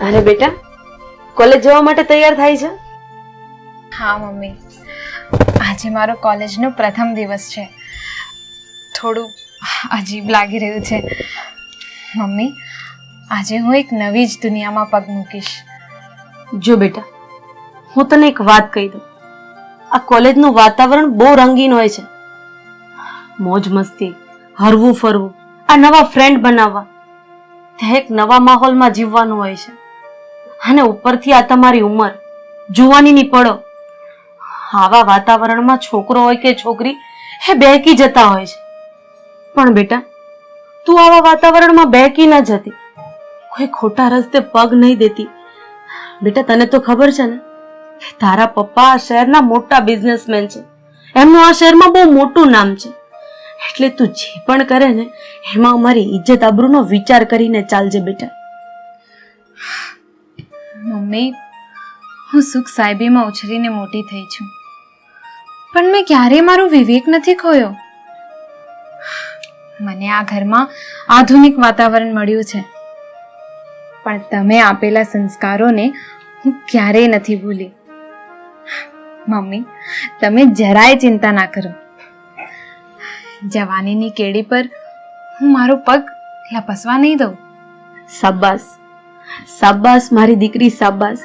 અરે બેટા, કોલેજ જવા માટે તૈયાર થાય છે? હા મમ્મી, આજે મારો કોલેજનો પ્રથમ દિવસ છે. થોડું અજીબ લાગી રહ્યું છે. મમ્મી, આજે હું એક નવી જ દુનિયામાં પગ મૂકીશ. જો બેટા, હું તને એક વાત કહી દઉં. આ કોલેજનું વાતાવરણ બહુ રંગીન હોય છે. મોજ મસ્તી, હરવું ફરવું, આ નવા ફ્રેન્ડ બનાવવા, ત્યાં એક નવા માહોલમાં જીવવાનું હોય છે. અને ઉપરથી આ તમારી ઉંમર, જુવાનીની પળો, આવા વાતાવરણમાં છોકરો હોય કે છોકરી એ બહેકી જતા હોય છે. પણ બેટા, તું આવા વાતાવરણમાં બહેકી ન જતી, કોઈ ખોટા રસ્તે પગ નહીં દેતી. બેટા, તને તો ખબર છે ને કે તારા પપ્પા આ શહેરના મોટા બિઝનેસમેન છે. એમનું આ શહેરમાં બહુ મોટું નામ છે. એટલે તું જે પણ કરે ને એમાં અમારી ઇજ્જત આબરૂનો વિચાર કરીને ચાલજે બેટા. મમ્મી, હું સુખ સાહેબીમાં ઉછરીને મોટી થઈ છું, પણ મેં ક્યારેય મારો વિવેક નથી ખોયો. મને આ ઘરમાં આધુનિક વાતાવરણ મળ્યું છે, પણ તમે આપેલા સંસ્કારોને હું ક્યારેય નથી ભૂલી. મમ્મી, તમે જરાય ચિંતા ના કરો. જવાનીની કેડી પર હું મારો પગ લપસવા નહીં દઉં. શાબાશ, શાબાશ મારી દીકરી, શાબાશ.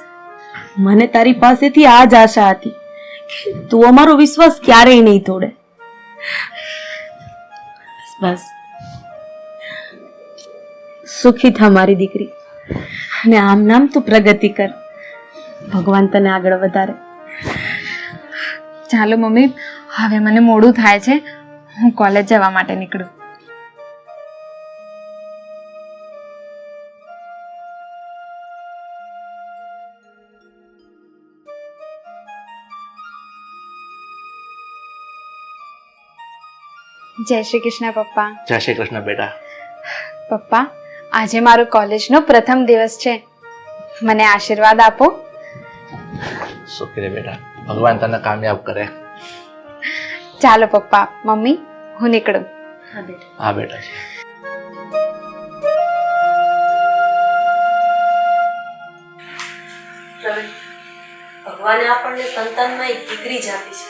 મને તારી પાસેથી આ જ આશા હતી કે તું અમારો વિશ્વાસ ક્યારેય નહીં તોડે. બસ સુખી થા મારી દીકરી, અને આમ નામ તું પ્રગતિ કર. ભગવાન તને આગળ વધારે. ચાલો મમ્મી, હવે મને મોડું થાય છે. હું કોલેજ જવા માટે નીકળું. જય શ્રી કૃષ્ણ પપ્પા. જય શ્રી કૃષ્ણ બેટા. પપ્પા, આજે મારો કોલેજનો પ્રથમ દિવસ છે. મને આશીર્વાદ આપો. સુખી રે બેટા, ભગવાન તને કામયાબ કરે. ચાલો પપ્પા, મમ્મી, હું નીકળું. હા બેટા. ભગવાને આપણને સંતાનમાં એક દીકરી જ આપી છે,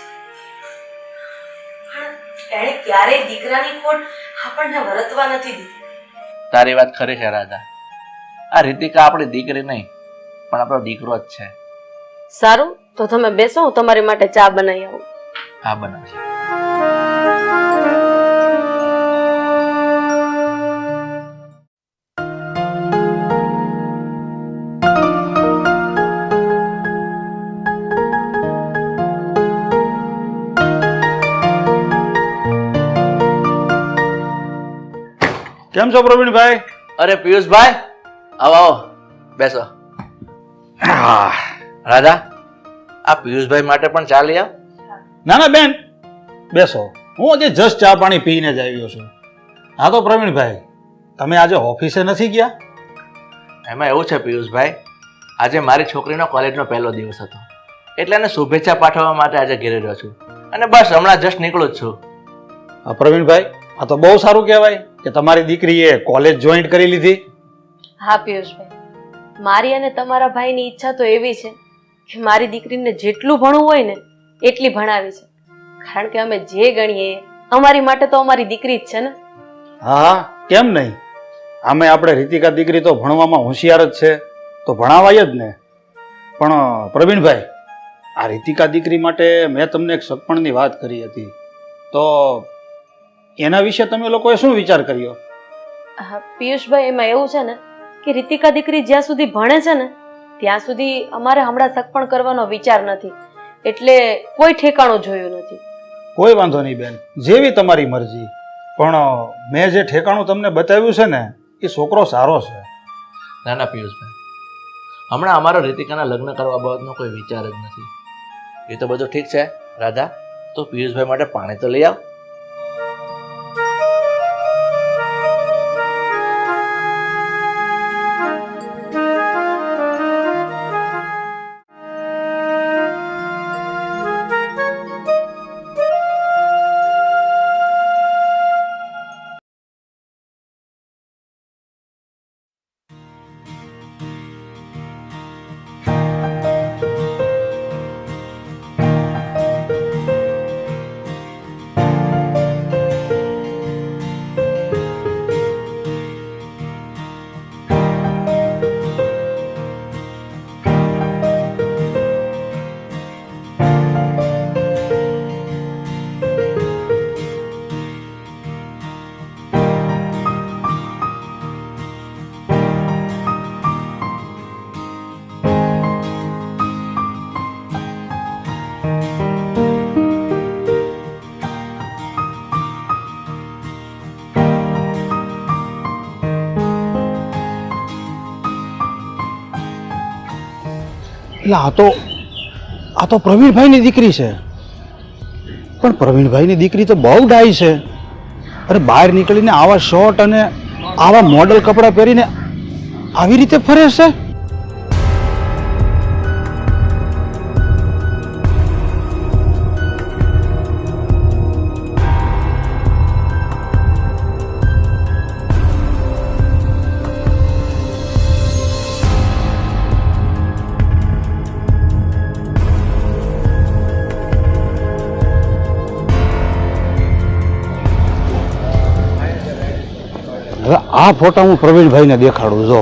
પણ એણે ક્યારેય દીકરાની ખોટ આપણને વરતવા નથી દીધી. તારી વાત ખરી છે રાધા. આ રીતિકા આપણી દીકરી નહીં, પણ આપણો દીકરો જ છે. સારું, તો તમે બેસો, હું તમારી માટે ચા બનાવી આવું. હા બનાવશે. કેમ છો પ્રવીણભાઈ? અરે પિયુષભાઈ, આવો આવો, બેસો. રાધા, આ પિયુષભાઈ માટે પણ ચા લઈ આવ. ના ના બેન, બેસો. હું આજે જસ્ટ ચા પાણી પીને જ આવ્યો છું. હા તો પ્રવીણભાઈ, તમે આજે ઓફિસે નથી ગયા? એમાં એવું છે પિયુષભાઈ, આજે મારી છોકરીનો કોલેજનો પહેલો દિવસ હતો, એટલે એને શુભેચ્છા પાઠવવા માટે આજે ઘેરે રહ્યો છું, અને બસ હમણાં જસ્ટ નીકળું જ છું. પ્રવીણભાઈ, આ તો બહુ સારું કહેવાય કે તમારી દીકરીએ કોલેજ જોઈન્ટ કરી લીધી. હા પિયુષભાઈ, મારી અને તમારા ભાઈની ઈચ્છા તો એવી છે કે મારી દીકરીને જેટલું ભણવું હોય ને એટલી ભણાવી છે, કારણ કે અમે જે ગણીએ અમારી માટે તો અમારી દીકરી જ છે ને. હા, કેમ નહીં? આમે આપણે રીતિકા દીકરી તો ભણવામાં હોશિયાર જ છે, તો ભણાવાય જ ને. પણ પ્રવીણભાઈ, આ રીતિકા દીકરી માટે મેં તમને એક સગપણની વાત કરી હતી, તો એના વિશે તમે લોકોએ શું વિચાર કર્યો? પિયુષભાઈ, એમાં એવું છે ને કે રીતિકા દીકરી જ્યાં સુધી ભણે છે ને ત્યાં સુધી અમારે હમણાં સગપણ કરવાનો વિચાર નથી, એટલે કોઈ ઠેકાણું જોયું નથી. કોઈ વાંધો નહીં બેન, જેવી તમારી મરજી. પણ મેં જે ઠેકાણું તમને બતાવ્યું છે ને એ છોકરો સારો છે. ના ના પિયુષભાઈ, હમણાં અમારો રીતિકાના લગ્ન કરવા બાબતનો કોઈ વિચાર જ નથી. એ તો બધું ઠીક છે રાધા, તો પિયુષભાઈ માટે પાણી તો લઈ આવ. એટલે આ તો પ્રવીણભાઈની દીકરી છે. પણ પ્રવીણભાઈની દીકરી તો બહુ ડાઈ છે. અરે બહાર નીકળીને આવા શોર્ટ અને આવા મોડલ કપડાં પહેરીને આવી રીતે ફરે છે. હવે આ ફોટા હું પ્રવીણભાઈને દેખાડું જો.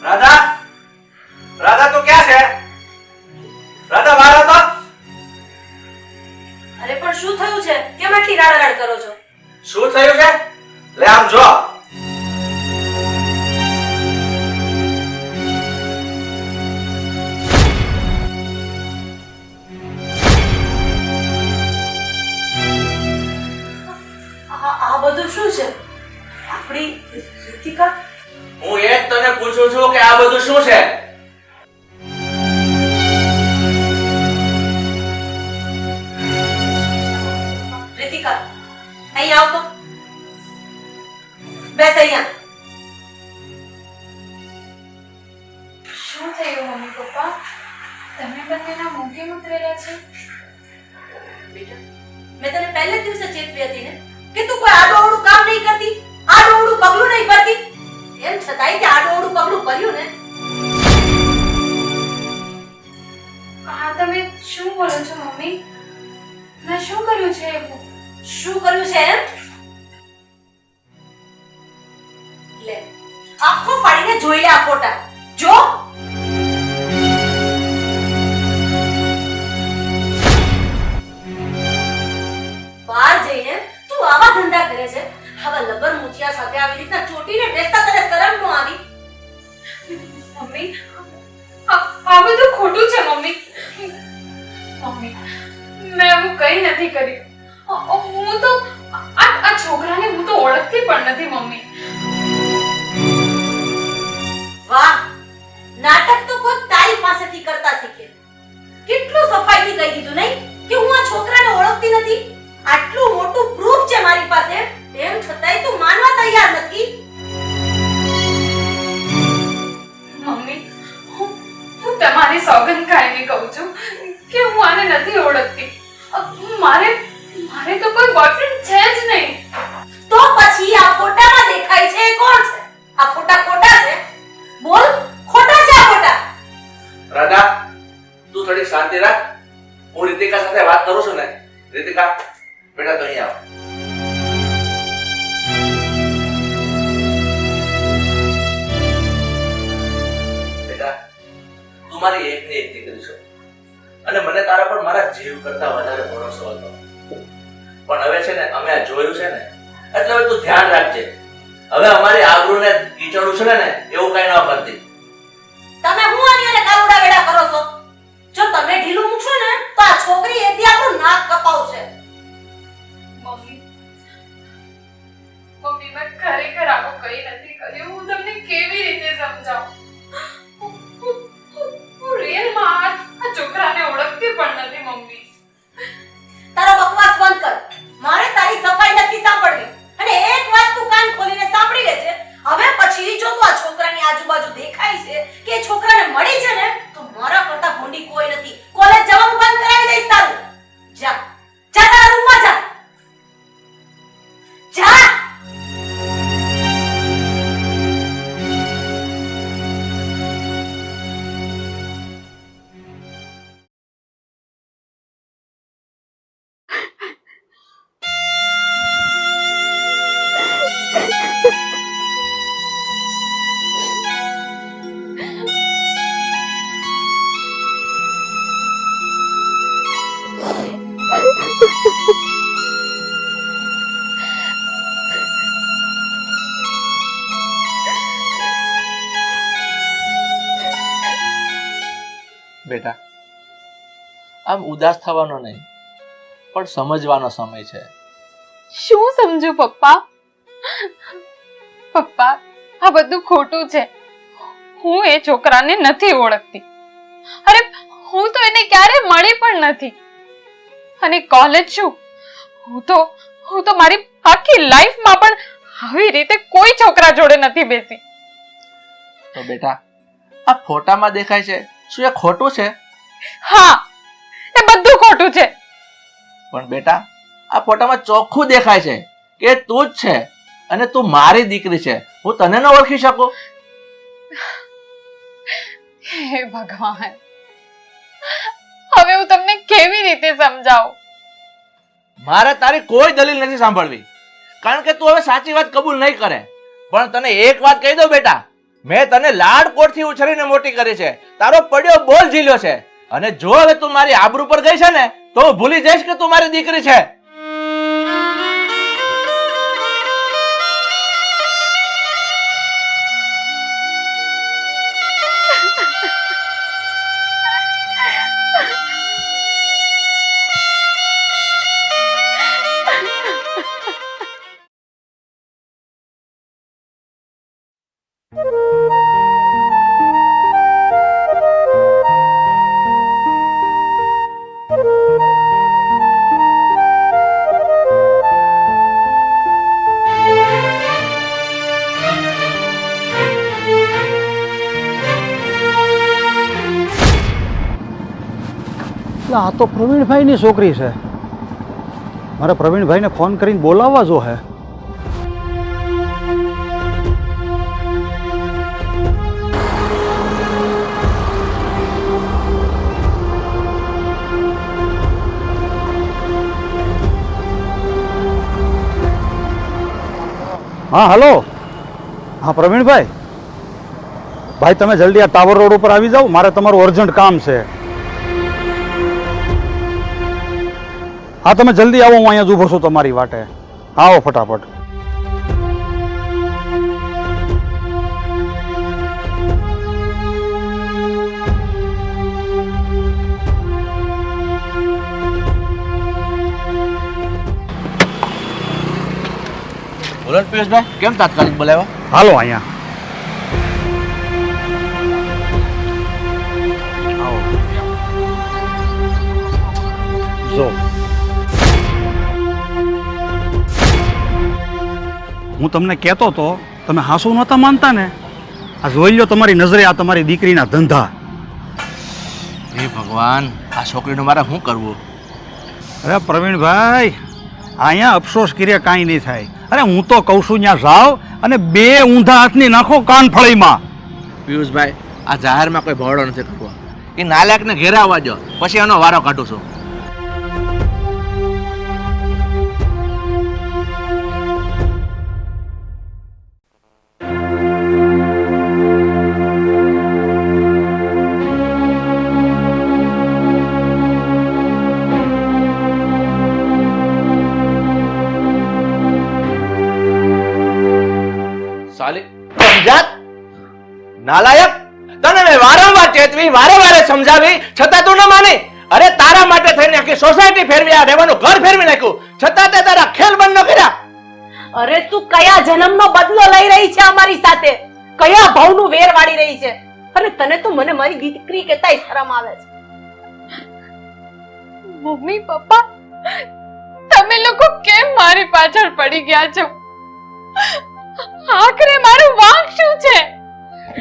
રાધા રાધા તું ક્યાં છે? રાધા બહાર હતો? અરે પણ શું થયું છે? કેમ આટલી રાડારાડ કરો છો? શું થયું છે? લે આમ જો. આ બધું શું છે? આપણી રીતિકા? હું એ જ તને પૂછું છું કે આ બધું શું છે? રીતિકા, અહીં આવ તો. બેસ અહીંયા. શું થયું મમ્મી પપ્પા? તમે બંનેના મોં કેમ ઉતરેલા છે? બેટા, મેં તને પહેલે જ દિવસે ચેતવી હતી ને કે તું કોઈ આડોઅવળું કામ નહીં કરતી, આડોઅવળું પગલું નહીં ભરતી. એમ છતાંય તે આડોઅવળું પગલું ભર્યું ને. હા તમે શું બોલો છો મમ્મી? મેં શું કર્યું છે એવું? શું કર્યું છે એમ? લે, આંખો ફાડીને જોઈ લે આ ફોટા. જો. બહાર જઈને તું આવા ધંધા કરે છે. આવા લબર મુછિયા સાથે આવી રીતના ચોટીને બેસતા તને શરમ ન આવી? મમ્મી આ બધું ખોટું છે મમ્મી. મમ્મી મેં એવું કંઈ નથી કર્યું. હું તો આ છોકરાને હું તો ઓળખતી પણ નથી મમ્મી. વાહ, નાટક તો કોઈ તારી પાસેથી કરતા શીખે. કેટલું સફાઈથી કહી દીધું નહીં કે હું આ છોકરાને ઓળખતી નથી. આટલું મોટું પ્રૂફ છે મારી પાસે, એમ છતાંય તું માનવા તૈયાર નથી. મમ્મી હું તમારી સોગંદ ખાઈને કહું છું કે હું આને નથી ઓળખતી. મારે તો કોઈ બોયફ્રેન્ડ છે જ નહીં. તો પછી આ ફોટામાં દેખાય છે એ કોણ છે? આ ફોટા ખોટા છે? બોલ, ખોટા છે આ ફોટા? રાધા તું થોડી શાંતિ રાખ. હું રીતિકા સાથે વાત કરું છું ને. રીતિકા બેટા તો અહીં આવ. બેટા તું મારી એકની એક દીકરી છો અને મને તારા પર મારા જીવ કરતા વધારે ભરોસો હતો. પણ હવે છે ને અમે આ જોયું છે ને એટલે હવે તું ધ્યાન રાખજે. હવે અમારી આબરૂને કીચડું છે ને એવું કઈ ન કરતી. તમે હું આની અને કારુડા વેડા કરો છો? જો તમે ઢીલું મૂકશો ને તો આ છોકરી એદી આપણું નાક કપાવશે. મમ્મી મેં ખરેખર આવું કંઈ નથી કર્યું. હું તમને કેવી રીતે સમજાવું? હું રિયલમાં આ છોકરાને ઓળખતી પણ નથી મમ્મી. તારો બકવાસ બંધ કર. મારે તારી સફાઈ નથી સાંભળવી. અને એક વાત તું કાન ખોલીને સાંભળી લેજે. હવે પછી જો તું આ છોકરાની આજુબાજુ દેખાય છે કે એ છોકરાને મળી છે ને તો મારા કરતા આમ ઉદાસ થવાનો નહીં, પણ સમજવાનો સમય છે. શું સમજુ પપ્પા? પપ્પા, આ બધું ખોટું છે. હું એ છોકરાને નથી ઓળખતી. અરે, હું તો એને ક્યારે મળી પણ નથી. અને કોલેજ શું, હું તો મારી આખી લાઈફમાં પણ આવી રીતે કોઈ છોકરા જોડે નથી બેસી. તો બેટા, આ ફોટામાં દેખાય છે, શું એ ખોટું છે? હા, એ બધું ખોટું છે. પણ બેટા, આ ફોટામાં ચોખ્ખું દેખાય છે કે તું જ છે અને તું મારી દીકરી છે. હું તને ન ઓળખી શકું? હે ભગવાન, હવે હું તમને કેવી રીતે સમજાવું? મારે તારી કોઈ દલીલ નથી સાંભળવી, કારણ કે તું હવે સાચી વાત કબૂલ નહીં કરે. પણ તને એક વાત કહી દઉં બેટા, મેં તને લાડકોટથી ઉછળીને મોટી કરી છે, તારો પડ્યો બોલ ઝીલ્યો છે. અને જો હવે તું મારી આબરૂ પર ગઈ છે ને, તો હું ભૂલી જઈશ કે તું મારી દીકરી છે. આ તો પ્રવીણભાઈની છોકરી છે. મારે પ્રવીણભાઈને ફોન કરીને બોલાવવા જો હે. હા, હલો. હા પ્રવીણભાઈ, ભાઈ તમે જલ્દી આ ટાવર રોડ ઉપર આવી જાઓ, મારે તમારું અર્જન્ટ કામ છે. હા, તમે જલ્દી આવો, હું અહીંયા જ ઊભો છું તમારી વાટે. આવો ફટાફટ. બોલો પિયુષભાઈ, કેમ તાત્કાલિક બોલાવ્યા? હાલો અહીંયા આવો. જો હું તમને કહેતો તો, તમે હાસુ નહોતા માનતા ને. આ જોઈ લો તમારી નજરે આ તમારી દીકરીના ધંધા. હે ભગવાન, આ છોકરીનું મારે શું કરવું? અરે પ્રવીણભાઈ, અહીંયા અફસોસ કર્યા કાંઈ નહીં થાય. અરે હું તો કહું છું ત્યાં જાઓ અને બે ઊંધા હાથની નાખો કાનફળીમાં. પિયુષભાઈ, આ જાહેરમાં કોઈ ભોળો નથી કરવો. એ નાલાયકને ઘેરે આવવા દો, પછી એનો વારો કાઢું છું. નાલાયક, તને મેં વારંવાર ચેતવી, વારે સમજાવી, છતાં તું ન માની. અરે તારા માટે થઈને આખી સોસાયટી ફેરવી, આ રહેવાનું ઘર ફેરવી નાખ્યું, છતાં તે તારા ખેલ બંધ ન કર્યા. અરે તું કયા જન્મનો બદલો લઈ રહી છે અમારી સાથે? કયા ભાવનું વેર વાળી રહી છે? અને તને તો મને મારી દીકરી કહેતાય શરમ આવે છે. મમ્મી પપ્પા, તમે લોકો કેમ મારી પાછળ પડી ગયા છો? આખરે મારું વાંક શું છે?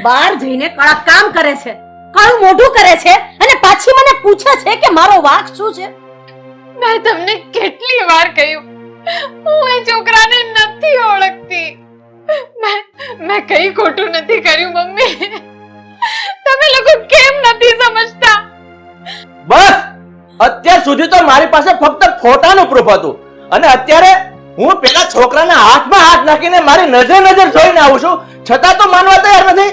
બહાર જઈને કડક કામ કરે છે, કાળું મોઢું કરે છે, અને પાછી મને પૂછે છે કે મારો વાંક શું છે. મેં તમને કેટલી વાર કહ્યું, હું એ છોકરાને નથી ઓળખતી. મેં કઈ ખોટું નથી કર્યું મમ્મી. તમે લોકો કેમ નથી સમજતા? બસ અત્યાર સુધી તો મારી પાસે ફક્ત ફોટાનું પ્રૂફ હતું, અને અત્યારે હું પેલા છોકરાના હાથમાં હાથ નાખીને મારી નજર જોઈને આવું છું, છતાં તો માનવા તૈયાર નથી.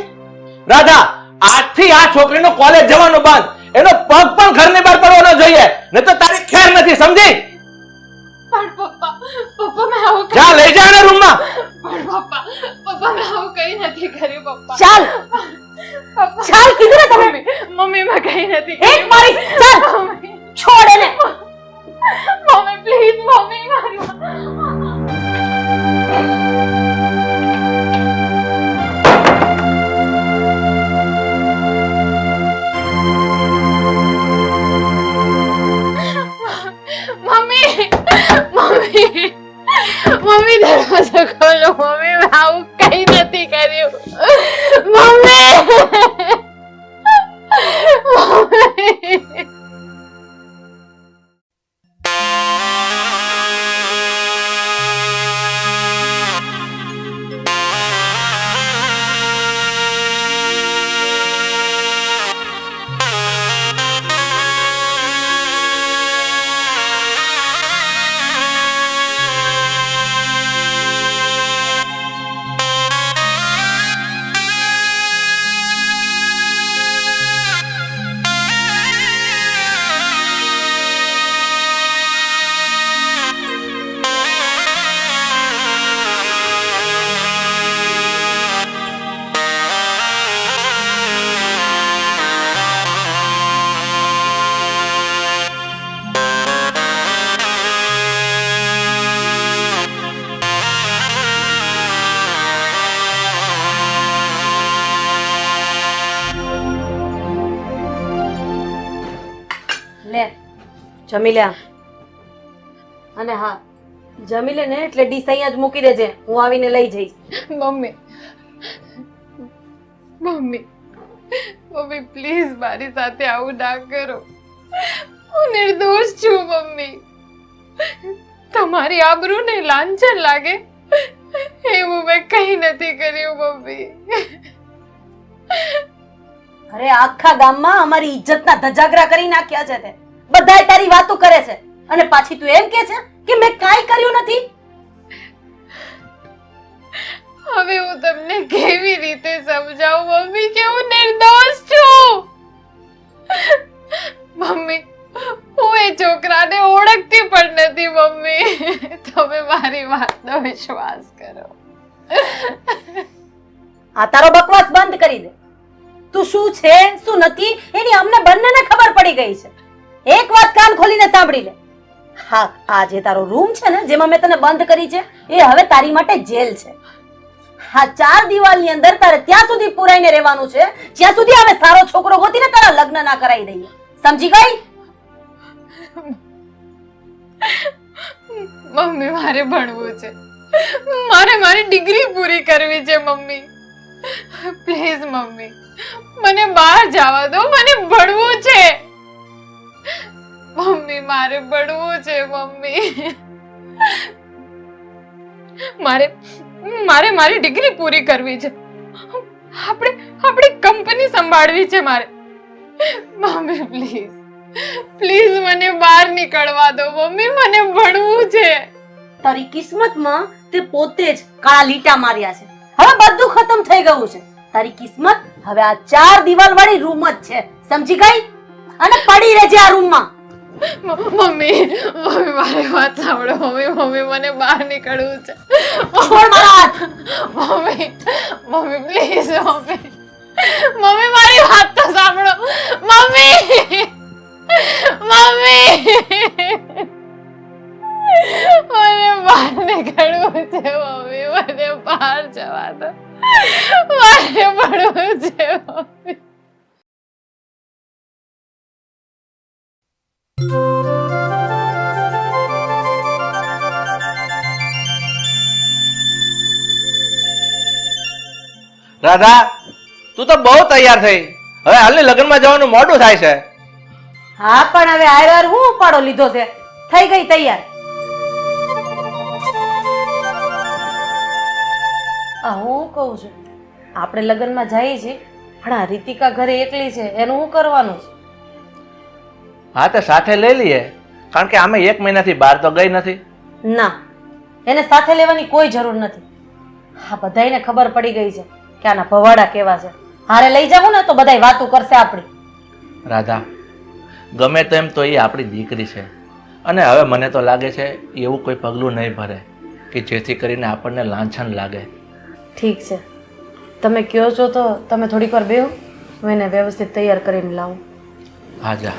રાધા, આજથી આ છોકરીનો કોલેજ જવાનું બંધ, એનો પગ પણ ઘરની બહાર પડવાનો જોઈએ, ન તો તારી ખેર નથી, સમજી? પણ પપ્પા મેં આવું જા, લઈ જા એને રૂમમાં. પણ પપ્પા મેં આવું કઈ નથી કર્યું પપ્પા. ચાલ ચાલ, કીધું ને તમે. મમ્મી મેં કઈ નથી એક મારી ચાલ. છોડ એને. મમ્મી પ્લીઝ મમ્મી મારી મમ્મી મમ્મી મમ્મી દરવાજો ખોલો મમ્મી મેં આવું કઈ નથી કર્યું મમ્મી મમ્મી લે જમી લે. અને હા, જમી લે ને એટલે ડીશ અહીંયા જ મૂકી દેજે, હું આવીને લઈ જઈશ. મમ્મી મમ્મી મમ્મી પ્લીઝ મારી સાથે આવું ના કરો. હું નિર્દોષ છું મમ્મી. તમારી આબરૂને લાંછન લાગે એવું મેં કઈ નથી કર્યું મમ્મી. અરે આખા ગામમાં અમારી ઇજ્જતના ધજાગરા કરી નાખ્યા છે તે. બધાય તારી વાતો કરે છે અને પાછી તું એમ કે છે કે મેં કાંઈ કર્યું નથી. હવે હું તમને કેવી રીતે સમજાવું મમ્મી કે હું નિર્દોષ છું. મમ્મી હું એ છોકરાને ઓળખતી પણ નથી મમ્મી. તમે મારી વાતનો વિશ્વાસ કરો. આ તારો બકવાસ બંધ કરી દે. તું શું છે શું નથી એની અમને બંનેને ખબર પડી ગઈ છે. એક વાત કાન ખોલીને સાંભળી લે. હા, આ જે તારો રૂમ છે ને જેમાં મેં તને બંધ કરી છે એ હવે તારી માટે જેલ છે. હા, 4 દિવાલની અંદર તારે ત્યાં સુધી પુરાઈને રહેવાનું છે જ્યાં સુધી હવે સારો છોકરો ગોતીને તારા લગ્ન ના કરાવી દઈએ. સમજી ગઈ? મમ્મી મારે ભણવું છે. મારે મારી ડિગ્રી પૂરી કરવી છે મમ્મી. પ્લીઝ મમ્મી મને બહાર જવા દો. મને ભણવું છે મમ્મી. મારે ભણવું છે મમ્મી. મારે મારી ડિગ્રી પૂરી કરવી છે. આપણી કંપની સંભાળવી છે મારે. મમ્મી પ્લીઝ પ્લીઝ મને બહાર નીકળવા દો મમ્મી. મને ભણવું છે. તારી કિસ્મતમાં તે પોતે જ કાળા લીટા માર્યા છે. હવે બધું ખતમ થઈ ગયું છે. તારી કિસ્મત હવે આ 4 દિવાલ વાળી રૂમ જ છે. સમજી ગઈ? અને પડી રહેજે આ રૂમમાં. મમ્મી મમ્મી મારી વાત સાંભળો મમ્મી. મમ્મી મને બહાર નીકળવું છે. છોડ મારા હાથ. Mummy mummy please mummy. Mummy મારી વાત તો સાંભળો મમ્મી. મમ્મી મને બહાર નીકળવું છે મમ્મી. મને બહાર જવા દો. મારે ભણવું છે મમ્મી. રાધા, તું તો બહુ તૈયાર થઈ. હવે હાલની લગ્નમાં જવાનું મોડું થાય છે. હા, પણ હવે હાર હું ઉપાડો લીધો છે. થઈ ગઈ તૈયાર. હું કહું છું આપણે લગ્નમાં જઈએ છીએ પણ આ રીતિકા ઘરે એકલી છે એનું શું કરવાનું છે? હા, તો સાથે લઈ લઈએ. કારણ કે આમે 1 મહિનાથી બહાર તો ગઈ નથી. ના, એને સાથે લેવાની કોઈ જરૂર નથી. હા, બધાયને ખબર પડી ગઈ છે કે આના ભવાડા કેવા છે. હારે લઈ જાવ ને તો બધાય વાતો કરશે આપણી. રાધા, ગમે તેમ તો એ આપણી દીકરી છે અને હવે મને તો લાગે છે એવું કોઈ પગલું નહીં ભરે કે જેથી કરીને આપણને લાંછન લાગે. ઠીક છે, તમે કહો છો તો તમે થોડીક વાર બેહો, હું એને વ્યવસ્થિત તૈયાર કરીને લાવું. હા જા.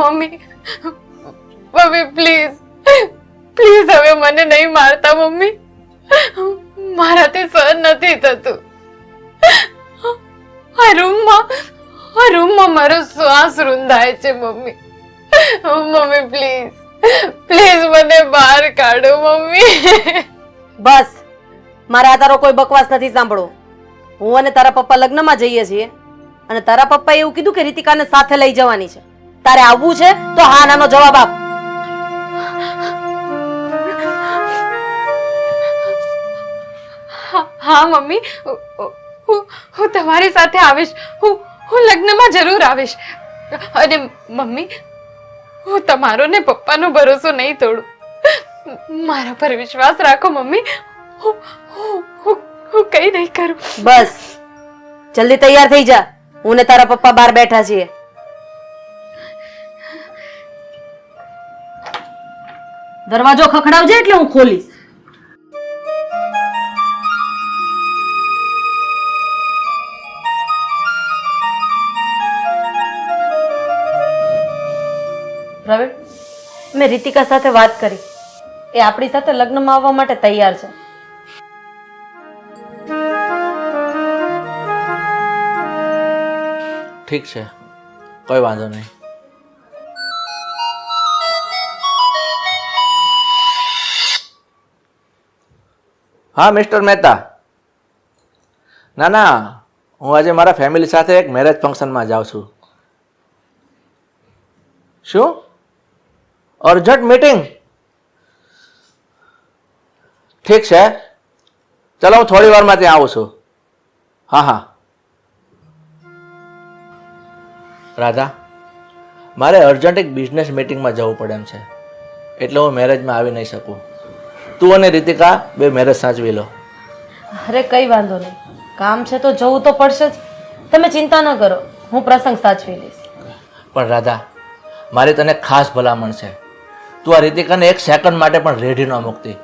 મમ્મી મમ્મી પ્લીઝ પ્લીઝ હવે મને નહીં મારતા મમ્મી. મારાથી સહન નથી થતું. આ રૂમમાં મારો શ્વાસ રૂંધાય છે મમ્મી. મમ્મી પ્લીઝ પ્લીઝ મને બહાર કાઢો મમ્મી. બસ, મારે આ તારો કોઈ બકવાસ નથી સાંભળવો. હું અને તારા પપ્પા લગ્નમાં જઈએ છીએ અને તારા પપ્પાએ એવું કીધું કે રીતિકાને સાથે લઈ જવાની છે. તારે આવવું છે તો હા નાનો જવાબ આપ. હા મમ્મી, હું તમારી સાથે આવીશ. હું લગ્નમાં જરૂર આવીશ. અને મમ્મી, હું તમારો ને પપ્પાનો ભરોસો નહીં તોડું. મારા પર વિશ્વાસ રાખો મમ્મી. હું કઈ નહીં કરું. બસ, જલ્દી તૈયાર થઈ જા. હું ને તારા પપ્પા બહાર બેઠા છીએ. દરવાજો ખખડાવજે એટલે હું ખોલીશ. પ્રવીણ, મેં રીતિકા સાથે વાત કરી. એ આપણી સાથે લગ્નમાં આવવા માટે તૈયાર છે. ઠીક છે, કોઈ વાંધો નહીં. હા મિસ્ટર મહેતા. ના, હું આજે મારા ફેમિલી સાથે એક મેરેજ ફંક્શનમાં જાઉં છું. શું? Urgent meeting? ઠીક છે, ચલો હું થોડી વારમાં ત્યાં આવું છું. હા. રાધા, મારે અર્જન્ટ એક બિઝનેસ મીટિંગમાં જવું પડે એમ છે, એટલે હું મેરેજમાં આવી નહીં શકું. તું અને રીતિકા બે મેરેજ સાચવી લો. અરે કઈ વાંધો નહીં, કામ છે તો જવું તો પડશે જ. તમે ચિંતા ન કરો, હું પ્રસંગ સાચવી લઈશ. પણ રાધા, મારી તને ખાસ ભલામણ છે, તું આ રીતિકાને એક સેકન્ડ માટે પણ રેડી ન મૂકતી.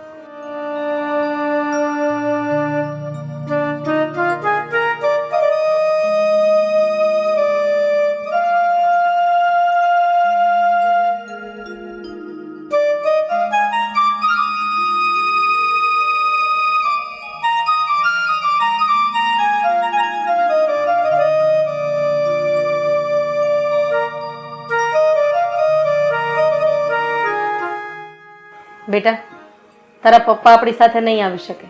બેટા, તારા પપ્પા આપણી સાથે નહીં આવી શકે.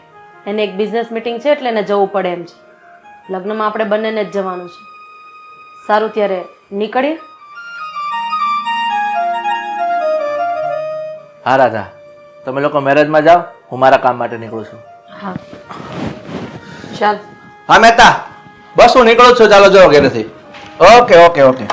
એને એક બિઝનેસ મીટિંગ છે એટલે એને જવું પડે એમ છે. લગ્નમાં આપણે બંનેને જ જવાનું છે. સારું, ત્યારે નીકળીએ. હા રાધા, તમે લોકો મેરેજમાં જાઓ, હું મારા કામ માટે નીકળું છું. હા, ચાલ. હા મહેતા, બસ હું નીકળું છું. ચાલો જો ઘરેથી. ઓકે.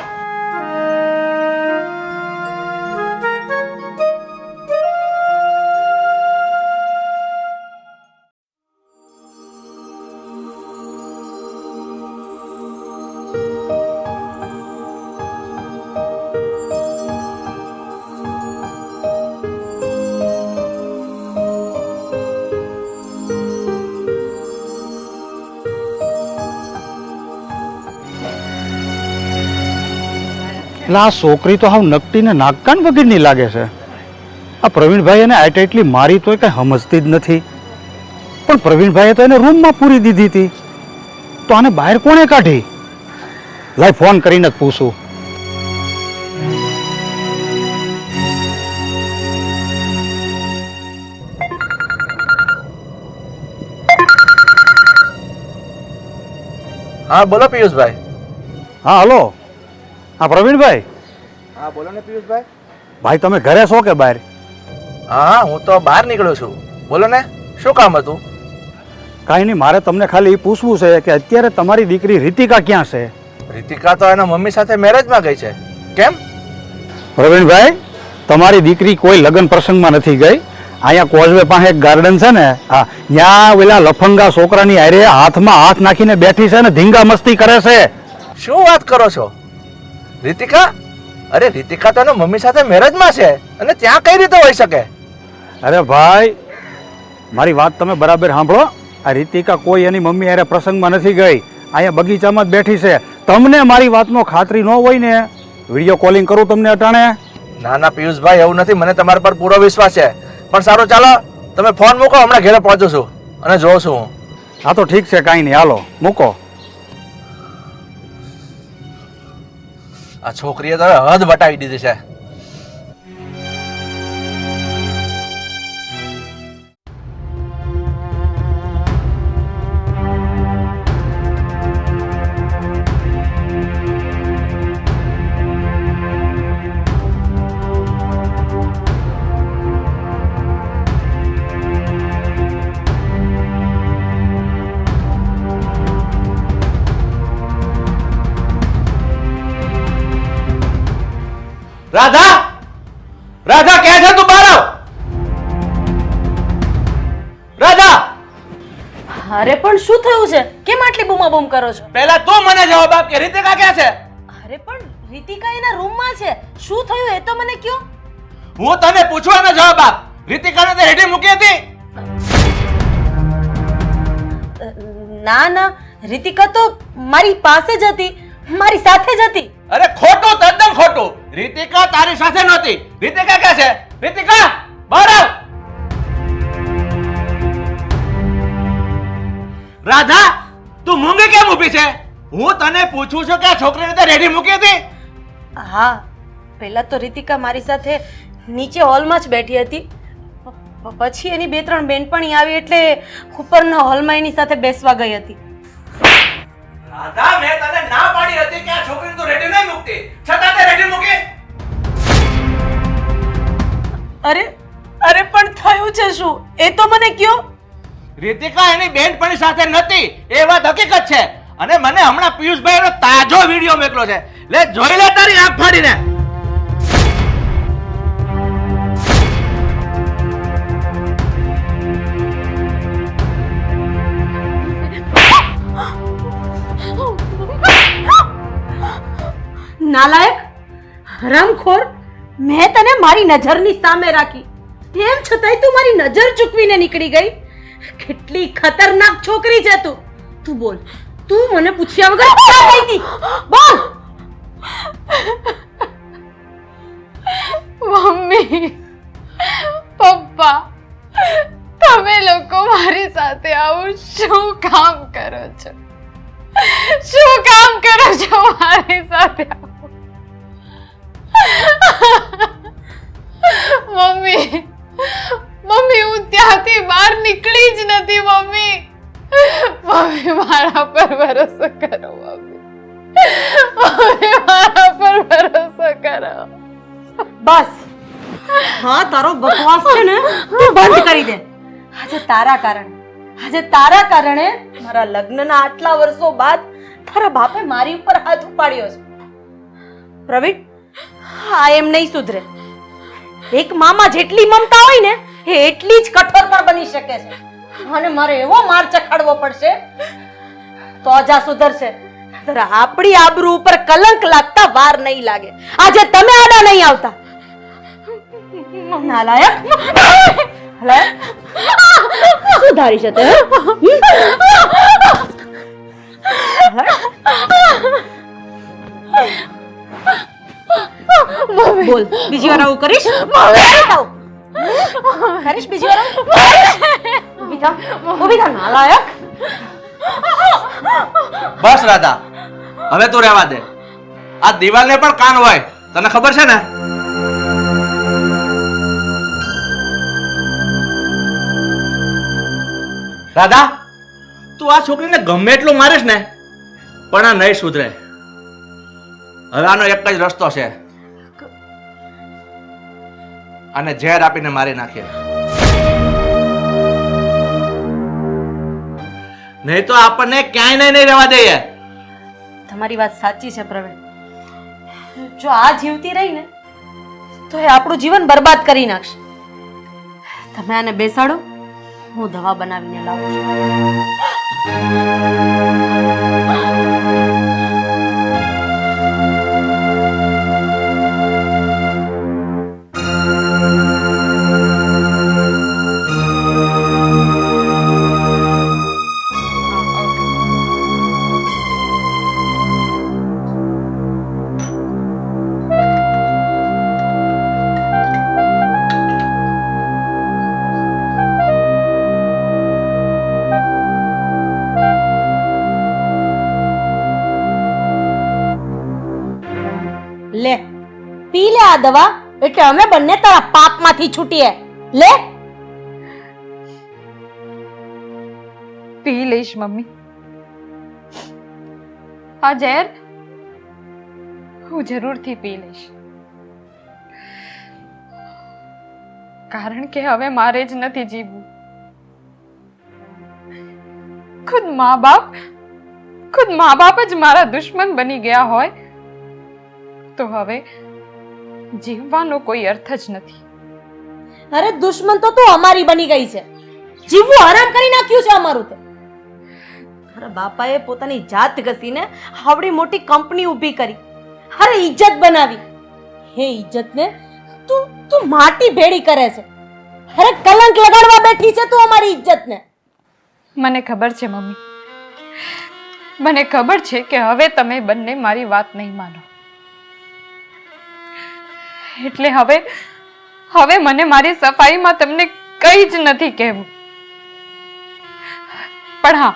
એટલે આ છોકરી તો હાવ નકટી ને નાકકાન વગરની લાગે છે. આ પ્રવીણભાઈ એને એટલી મારી તોય કઈ સમજતી જ નથી. પણ પ્રવીણભાઈએ તો એને રૂમમાં પૂરી દીધી હતી, તો આને બહાર કોણે કાઢી? લાઈ ફોન કરીને જ પૂછું. હા બોલો પિયુષભાઈ. હા હલો, હા પ્રવીણભાઈ. હા બોલો ને પિયુષભાઈ. ભાઈ તમે ઘરે છો કે બહાર? હા હું તો બહાર નીકળ્યો છું. બોલો ને, શું કામ હતું? કાંઈ નહીં, મારે તમને ખાલી એ પૂછવું છે કે અત્યારે તમારી દીકરી રીતિકા ક્યાં છે? રીતિકા તો એના મમ્મી સાથે મેરેજમાં ગઈ છે. કેમ? પ્રવીણભાઈ, તમારી દીકરી કોઈ લગ્ન પ્રસંગમાં નથી ગઈ. અહીંયા કોઝવે પાસે એક ગાર્ડન છે ને, હા, ત્યાં ઓલા લફંગા છોકરાની હારે હાથમાં હાથ નાખીને બેઠી છે ને ધીંગા મસ્તી કરે છે. શું વાત કરો છો? રીતિકા અરે રીતિકા તો એના મમ્મી સાથે મેરેજમાં છે અને ત્યાં કઈ રીતે હોઈ શકે? અરે ભાઈ, મારી વાત તમે બરાબર સાંભળો. આ રીતિકા કોઈ એની મમ્મી હારે પ્રસંગમાં નથી ગઈ, અહીંયા બગીચામાં જ બેઠી છે. તમને મારી વાતનો ખાતરી ન હોય ને, વિડીયો કોલિંગ કરું તમને અટાણે? ના ના પિયુષભાઈ, એવું નથી, મને તમારા પર પૂરો વિશ્વાસ છે. પણ સારું ચાલો, તમે ફોન મૂકો, હમણાં ઘરે પહોંચું છું અને જોઉં છું હું. હા તો ઠીક છે, કાંઈ નહીં, હાલો મૂકો. આ છોકરીએ તો હવે હદ વટાવી દીધી છે. રાધા, રાધા ક્યાં છે તું? બહાર આવ. રાધા, અરે પણ શું થયું છે? કેમ આટલી બૂમાબૂમ કરો છો? પહેલા તું મને જવાબ આપ કે રીતિકા ક્યાં છે? અરે પણ રીતિકા એના રૂમમાં છે. શું થયું એ તો મને કયો. હું તને પૂછું એનો જવાબ આપ. રીતિકાને તે હેઠી મૂકી હતી? ના ના, રીતિકા તો મારી પાસે જ હતી, મારી સાથે જ હતી. અરે ખોટું, તદ્દન ખોટું. રીતિકા તારી સાથે નહોતી. રીતિકા ક્યાં છે? રીતિકા, બહાર આવ. રાધા, તું મૂંગી કેમ ઊભી છે? હું તને પૂછું છું કે આ છોકરીને તે રેડી મૂકી હતી? હા, પહેલા તો રીતિકા મારી સાથે નીચે હોલમાં જ બેઠી હતી. પછી એની 2-3 બેનપણી આવી એટલે ઉપરના હોલમાં એની સાથે બેસવા ગઈ હતી. રાધા, મેં તને ના પાડી હતી કે આ છોકરીને તું રેડી નહીં મૂકતી, છતાં તે રેડી મૂકી. અરે અરે પણ થયું છે શું એ તો મને કયો. રીતિકા એની બેનપણી સાથે નથી, એ વાત હકીકત છે. અને મને હમણાં પિયુષભાઈનો તાજો વિડિયો મોકલો છે. લે જોઈ લે તારી આંખ ફાડીને. નાલાયક, હરામખોર, મેં તને મારી નજરની સામે રાખી, તેમ છતાંય તું મારી નજર ચૂકવીને નીકળી ગઈ. કેટલી ખતરનાક છોકરી છે તું. તું બોલ, તું મને પૂછ્યા વગર ક્યાં ગઈ હતી? બોલ. મમ્મી, પપ્પા, તમે લોકો મારી સાથે આવું શું કામ કરો છો? શું કામ કરો છો મારી સાથે આવું? મમ્મી, મમ્મી, હું ત્યાંથી બહાર નીકળી જ નથી. મમ્મી, મમ્મી, મારા પર ભરોસો કરો. મમ્મી, મમ્મી, મારા પર ભરોસો કરો. બસ, હા, તારો બકવાસ છે ને તું બંધ કરી દે. આજે તારા કારણે મારા લગ્નના આટલા વર્ષો બાદ તારા બાપે મારી ઉપર હાથ ઉપાડ્યો છે. પ્રવીણ, આ એમ નહીં સુધરે. એક મામા જેટલી મમતા હોય ને એ એટલી જ કઠોર પણ બની શકે છે. અને મારે એવો માર ચખાડવો પડશે તો જ આ સુધરશે. આપણી આબરૂ ઉપર કલંક લાગતા વાર નહીં લાગે. આજે તમે આડા નહીં આવતા. નાલાયક, શું ધારી છે તે? બોલ, બીજી વાર આવું કરીશ? કરીશ બીજી વાર? ઊભી થા નાલાયક. બસ રાધા, હવે તું રહેવા દે. આ દિવાલને પણ કાન હોય, તને ખબર છે ને? રાધા, તું આ છોકરીને ગમે એટલું મારીશ ને પણ આ નહીં સુધરે. હવે આનો એક જ રસ્તો છે, આને ઝેર આપીને મારી નાખીએ. નહીં તો આપણને ક્યાંય નહીં રહેવા દઈએ. તમારી વાત સાચી છે પ્રવીણ. જો આ જીવતી રહી ને તો એ આપણું જીવન બરબાદ કરી નાખશે. તમે આને બેસાડો, હું દવા બનાવીને લાવું છું. આ દવા એટલે અમે બંને તારા પાપમાંથી છૂટીએ. લે પી લઈશ મમ્મી. આ ઝેર હું જરૂરથી પી લઈશ, કારણ કે હવે મારે જ નથી જીવવું. ખુદ મા બાપ જ મારા દુશ્મન બની ગયા હોય તો હવે જીવવાનો કોઈ અર્થ જ નથી. અરે દુશ્મન તો તું અમારી બની ગઈ છે. જીવવું હરામ કરી નાખ્યું છે અમારું તે. અરે બાપાએ પોતાની જાત ઘસીને આવડી મોટી કંપની ઊભી કરી, અરે ઇજ્જત બનાવી. હે ઇજ્જતને તું માટી ભેડી કરે છે. અરે કલંક લગાડવા બેઠી છે તું અમારી ઇજ્જતને. મને ખબર છે મમ્મી, મને ખબર છે કે હવે તમે બંને મારી વાત નહીં માનો, એટલે હવે મને મારી સફાઈમાં તમને કંઈ જ નથી કહેવું. પણ હા,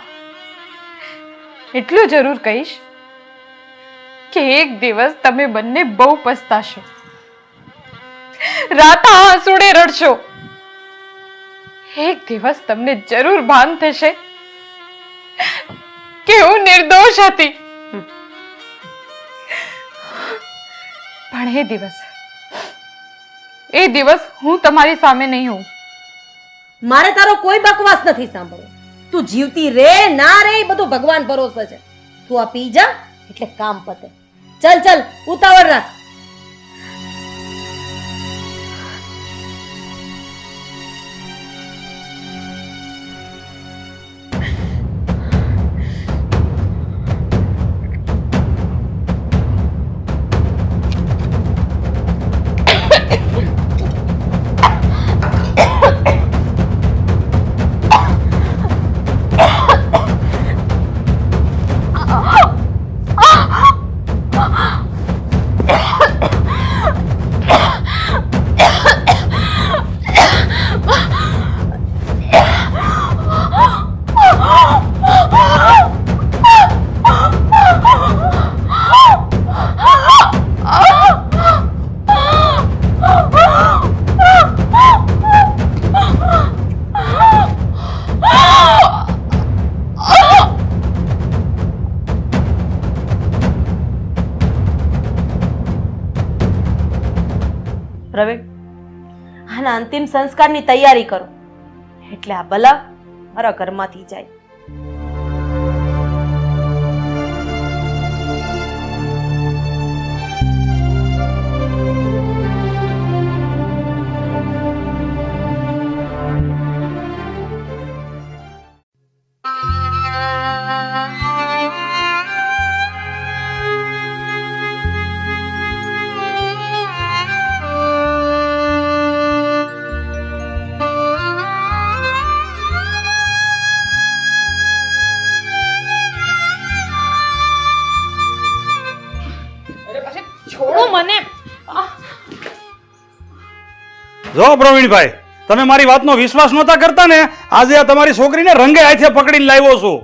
એટલું જરૂર કહીશ કે એક દિવસ તમે બંને બહુ પસ્તાશો, રાતા આંસુડે રડશો. એક દિવસ તમને જરૂર ભાન થશે કે હું નિર્દોષ હતી. પણ એ દિવસ હું તમારી સામે નહીં હોઉં. મારે તારો કોઈ બકવાસ નથી સાંભળવો. તું જીવતી રે ના રે એ બધું ભગવાન ભરોસે છે. તું આ પી જા એટલે કામ પતે. ચલ ઉતાવળ રાખ. પ્રવીણ, આના અંતિમ સંસ્કારની તૈયારી કરો એટલે આ બલા મારા ઘરમાંથી જાય. જો પ્રવીણભાઈ, તમે મારી વાતનો વિશ્વાસ નહોતા કરતા ને, આજે આ તમારી છોકરીને રંગે હાથે પકડીને લાવ્યો છું.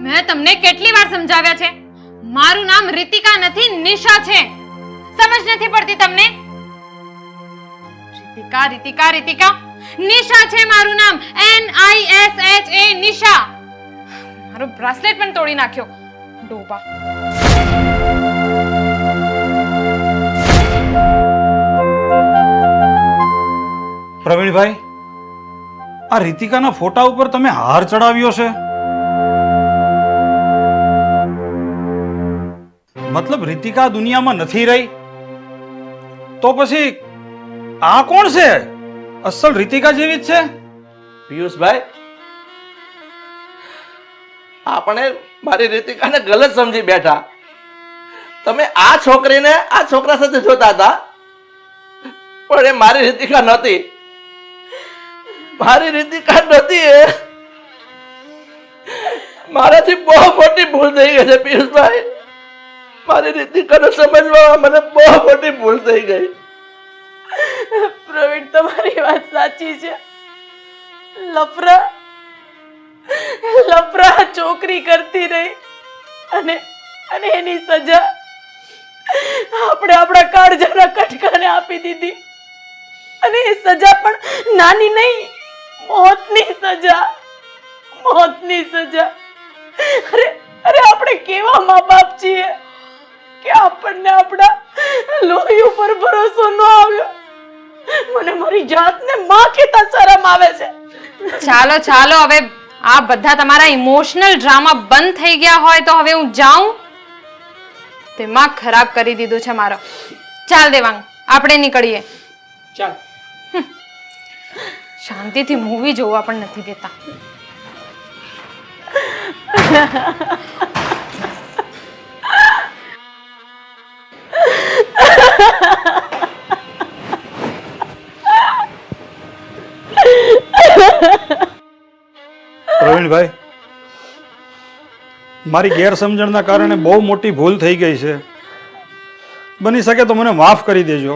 મેં તમને કેટલી વાર સમજાવ્યા છે, મારું નામ રીતિકા નથી, નિશા છે. સમજ નથી પડતી તમને? રીતિકા નિશા છે મારું નામ. NISHA નિશા. મારું બ્રેસલેટ પણ તોડી નાખ્યો ડોબા. પ્રવીણભાઈ, આ રીતિકાના ફોટા ઉપર તમે હાર ચડાવ્યો છે, મતલબ રીતિકા દુનિયામાં નથી રહી તો પછી આ કોણ છે? અસલ રીતિકા જેવી જ છે. પિયુષભાઈ, આપણે મારી રીતિકાને ગલત સમજી બેઠા. તમે આ છોકરીને આ છોકરા સાથે જોતા હતા, પણ એ મારી રીતિકા નહોતી. મારી રીતિકા નહોતી. એ મારાથી બહુ મોટી ભૂલ થઈ ગઈ છે પિયુષભાઈ. મારી રીતિકાને સમજવામાં મને બહુ મોટી ભૂલ થઈ ગઈ. પ્રવીણ, તમારી વાત સાચી છે. લફરા ચોકરી કરતી રહી અને એની સજા આપણે આપણા કાળજાના કટકાને આપી દીધી. અને એ સજા પણ નાની નહીં, મોતની સજા. અરે આપણે કેવા મા બાપ છીએ કે આપણને આપણા લોહી ઉપર ભરોસો ન આવ્યો. મને મારી જાતને માં કહેતા શરમ આવે છે. ચાલો હવે આ બધા તમારા ઇમોશનલ ડ્રામા બંધ થઈ ગયા હોય તો હવે હું જાઉં. દિમાગ ખરાબ કરી દીધું છે મારો. ચાલ દેવાંગ, આપણે નીકળીએ. ચાલ. શાંતિથી મૂવી જોવા પણ નથી દેતા. પ્રવીણભાઈ, મારી ગેરસમજણના કારણે બહુ મોટી ભૂલ થઈ ગઈ છે. બની શકે તો મને માફ કરી દેજો.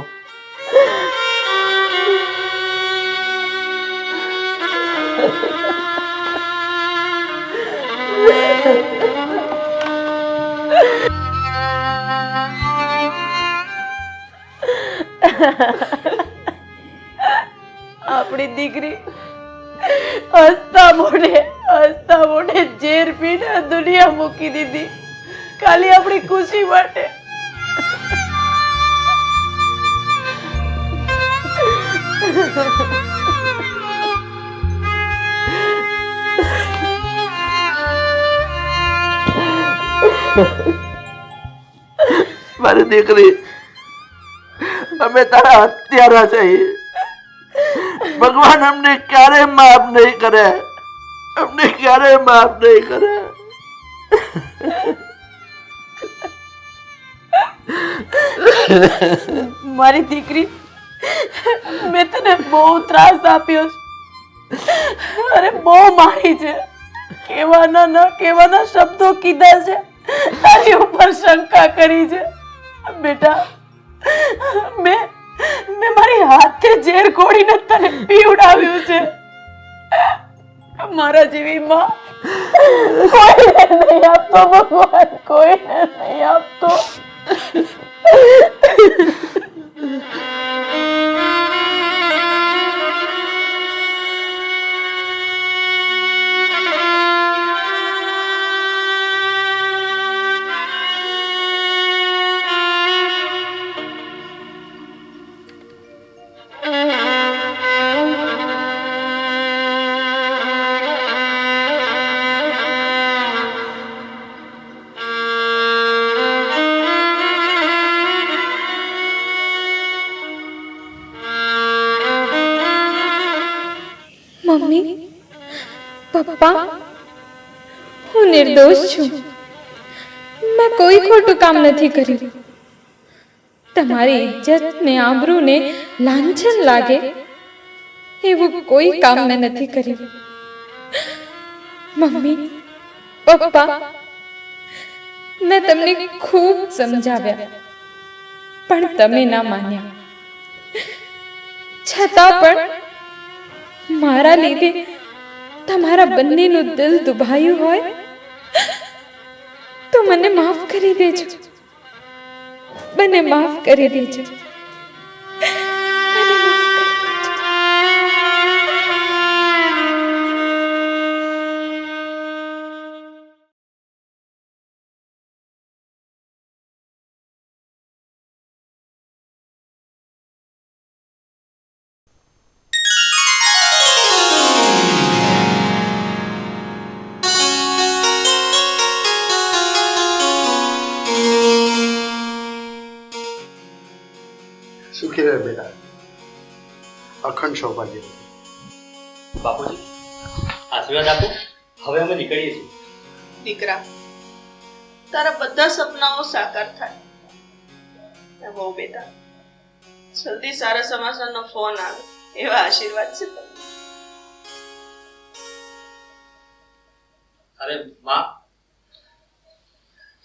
આપણી દીકરી હસતા મોઢે ઝેર પીને દુનિયા મૂકી દીધી, ખાલી આપણી ખુશી માટે. મારી દીકરી, અમે તારા હત્યારા છીએ. ભગવાન અમને ક્યારેય માફ નહીં કરે. મારી દીકરી, મેં તને બહુ ત્રાસ આપ્યો છે. અરે બહુ મારી છે. કેવાના શબ્દો કીધા છે, તારી ઉપર શંકા કરી છે. બેટા, મેં મારી હાથે ઝેર ઘોડીને તને પીવડાવ્યું છે. મારા જેવી માં કોઈને નહીં આપતો ભગવાન, કોઈને નહીં આપતો. મમ્મી, પપ્પા, હું નિર્દોષ છું. મેં કોઈ ખોટું કામ નથી કર્યું. તમારી ઇજ્જત ને આબરૂ ને લાંછન લાગે એવું કોઈ કામ મેં નથી કર્યું. મમ્મી, પપ્પા, મેં તમને ખૂબ સમજાવ્યા પણ તમે ના માન્યા. છતાં પણ મારા લીધે તમારા બંનેનું દિલ દુભાયું હોય તો મને માફ કરી દેજો. મને માફ કરી દેજો. સુખી રહે બેટા, અખંડ સૌભાગ્ય. બાપુજી, આશીર્વાદ આપો. હવે અમે નીકળીએ છીએ. દીકરા, તારા બધા સપનાઓ સાકાર થાય. બહુ બેટા, જલ્દી સારા સમાચારનો ફોન આવે એવા આશીર્વાદ છે તમને. અરે માં,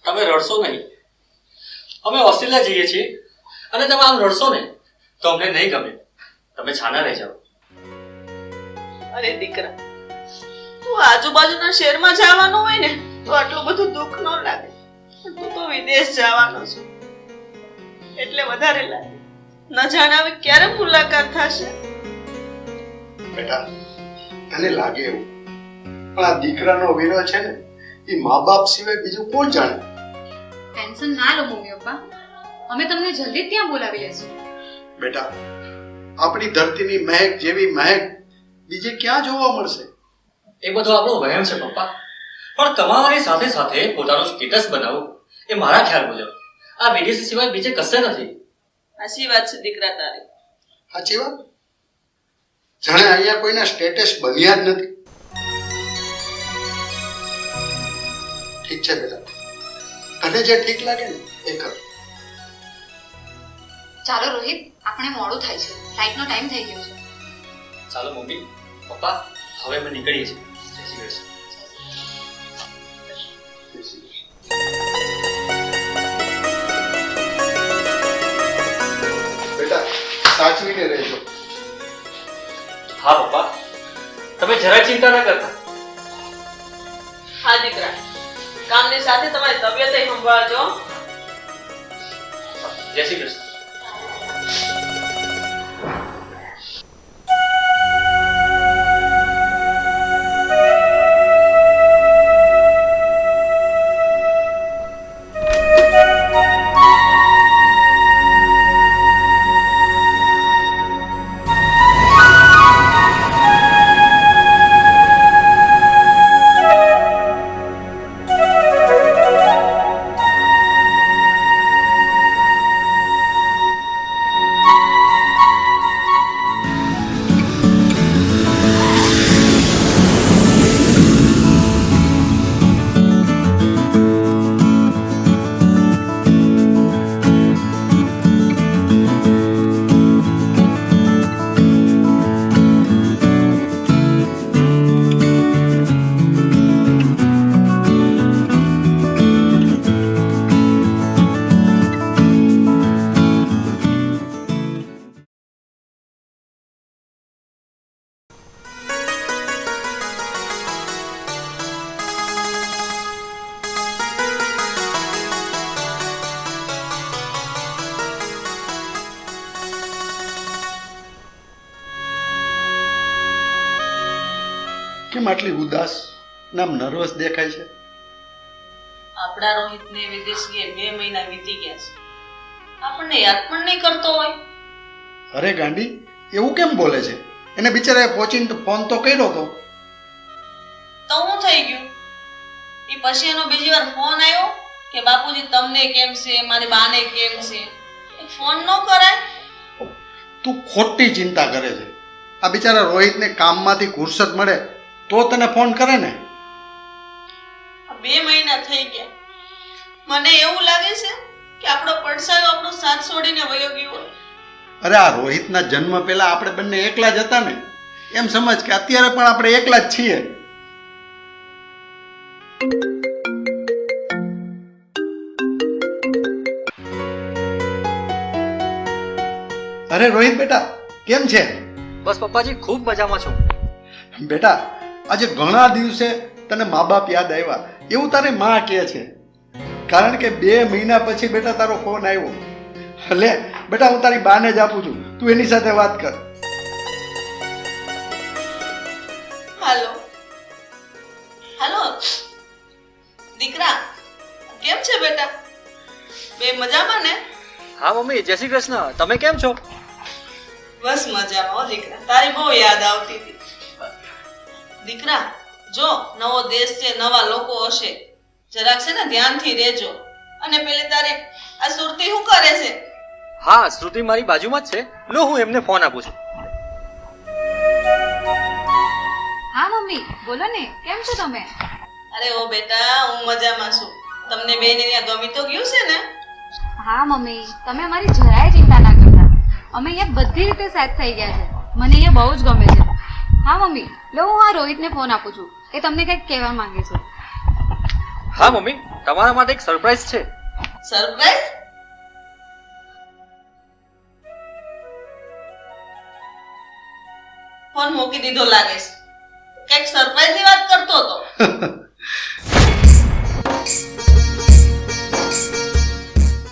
તમે રડશો નહીં. અમે ઓસ્ટ્રેલિયા જઈએ છીએ અને તમે આમ રડશો ને તો અમને નહીં ગમે. તમે છાના રહી જાઓ. અરે દીકરા, તું આજુબાજુના શહેરમાં જવાનો હોય ને તો આટલું બધું દુઃખ ન લાગે. પણ તું તો વિદેશ જવાનો છો એટલે વધારે લાગે. ન જાણે હવે ક્યારે મુલાકાત થશે. બેટા, તને લાગે એવું, પણ આ દીકરાનો વિરોહ છે ને એ મા બાપ સિવાય બીજું કોણ જાણે? ટેન્શન ના લો મમ્મી પપ્પા, અમે તમને જલ્દી ત્યાં બોલાવી લેશું. બેટા, આપણી ધરતીની મહેક જેવી મહેક બીજે ક્યાં જોવા મળશે? એ બધો આપણો વહેમ છે પપ્પા. પણ કમાવાની સાથે સાથે પોતાનું સ્ટેટસ બનાવવું એ મારા ખ્યાલ મુજબ આ વિદેશ સિવાય બીજે કશે નથી. સાચી વાત છે દીકરા તારી. સાચી વાત? જાણે અહીંયા કોઈના સ્ટેટસ બન્યા જ નથી. ઠીક છે બેટા, તને જે ઠીક લાગે ને એ કર. ચાલો રોહિત, આપણે મોડું થાય છે, ફ્લાઇટનો ટાઈમ થઈ ગયો છે. ચાલો મમ્મી પપ્પા, હવે અમે નીકળીએ છીએ. જય શ્રી કૃષ્ણ. બેટા, સાચવીને રહેજો. હા પપ્પા, તમે જરાય ચિંતા ના કરતા. હા દીકરા, કામની સાથે તમારી તબિયત સંભાળજો. જય શ્રી કૃષ્ણ. કેમ આટલી ઉદાસ, નામ નર્વસ દેખાય છે? આપણા રોહિતને વિદેશ ગયે 2 મહિના વીતી ગયા છે. આપણને યાદ પણ નહીં કરતો હોય. અરે ગાંડી, એવું કેમ બોલે છે? એને બિચારાએ પહોંચીને ફોન તો કર્યો હતો. તો હું થઈ ગયું? એ પછી એનો બીજી વાર ફોન આવ્યો કે બાપુજી તમને કેમ છે, મારી બાને કેમ છે? ફોન ન કરાય? તું ખોટી ચિંતા કરે છે. આ બિચારા રોહિતને કામમાંથી ફુરસત મળે તો તને ફોન કરે ને. 2 મહિના થઈ ગયા. મને એવું લાગે છે કે આપણો પડસાયો આપણો સાથ છોડીને વયો ગયો હોય. અરે આ રોહિતના જન્મ પહેલા આપણે બંને એકલા જ હતા ને, એમ સમજ કે અત્યારે પણ આપણે એકલા જ છીએ. અરે રોહિત બેટા, કેમ છે? બસ પપ્પાજી, ખૂબ મજામાં છું. બેટા, આજે ઘણા દિવસે તને મા બાપ યાદ આવ્યા એવું તારી માં કહે છે. કારણ કે 2 મહિના પછી બેટા તારો ફોન આવ્યો. લે બેટા, હું તારી બાને જ આપું છું, તું એની સાથે વાત કર. હાલો હાલો દીકરા, કેમ છે બેટા? બે મજામાં ને? હા મમ્મી, જય શ્રી કૃષ્ણ. તમે કેમ છો? બસ મજામાં હો દીકરા, તારી બહુ યાદ આવતી હતી. દીકરા જો, નવો દેશ છે, નવા લોકો હશે, જરાક છે ને ધ્યાનથી રહેજો. અને પેલે તારી આ સુરતી શું કરે છે? હા, શ્રુતિ મારી બાજુમાં જ છે. લો, હું એમને ફોન આપું છું. હા મમ્મી, બોલો ને, કેમ છો તમે? અરે ઓ બેટા, હું મજામાં છું. તમને બેને ત્યાં ગમી તો ગયું છે ને? હા મમ્મી, તમે અમારી જરાય ચિંતા ના કરતા. અમે અહીંયા બધી રીતે સેટ થઈ ગયા છે. મને અહીંયા બહુ જ ગમે છે. હા મમ્મી, લો હું આ રોહિતને ફોન આપું છું, એ તમને કંઈક કહેવા માંગે છે. હા મમ્મી, તમારા માટે એક સરપ્રાઈઝ છે. સરપ્રાઈઝ? ફોન મૂકી દીધો લાગે છે. કંઈક સરપ્રાઈઝ ની વાત કરતો હતો.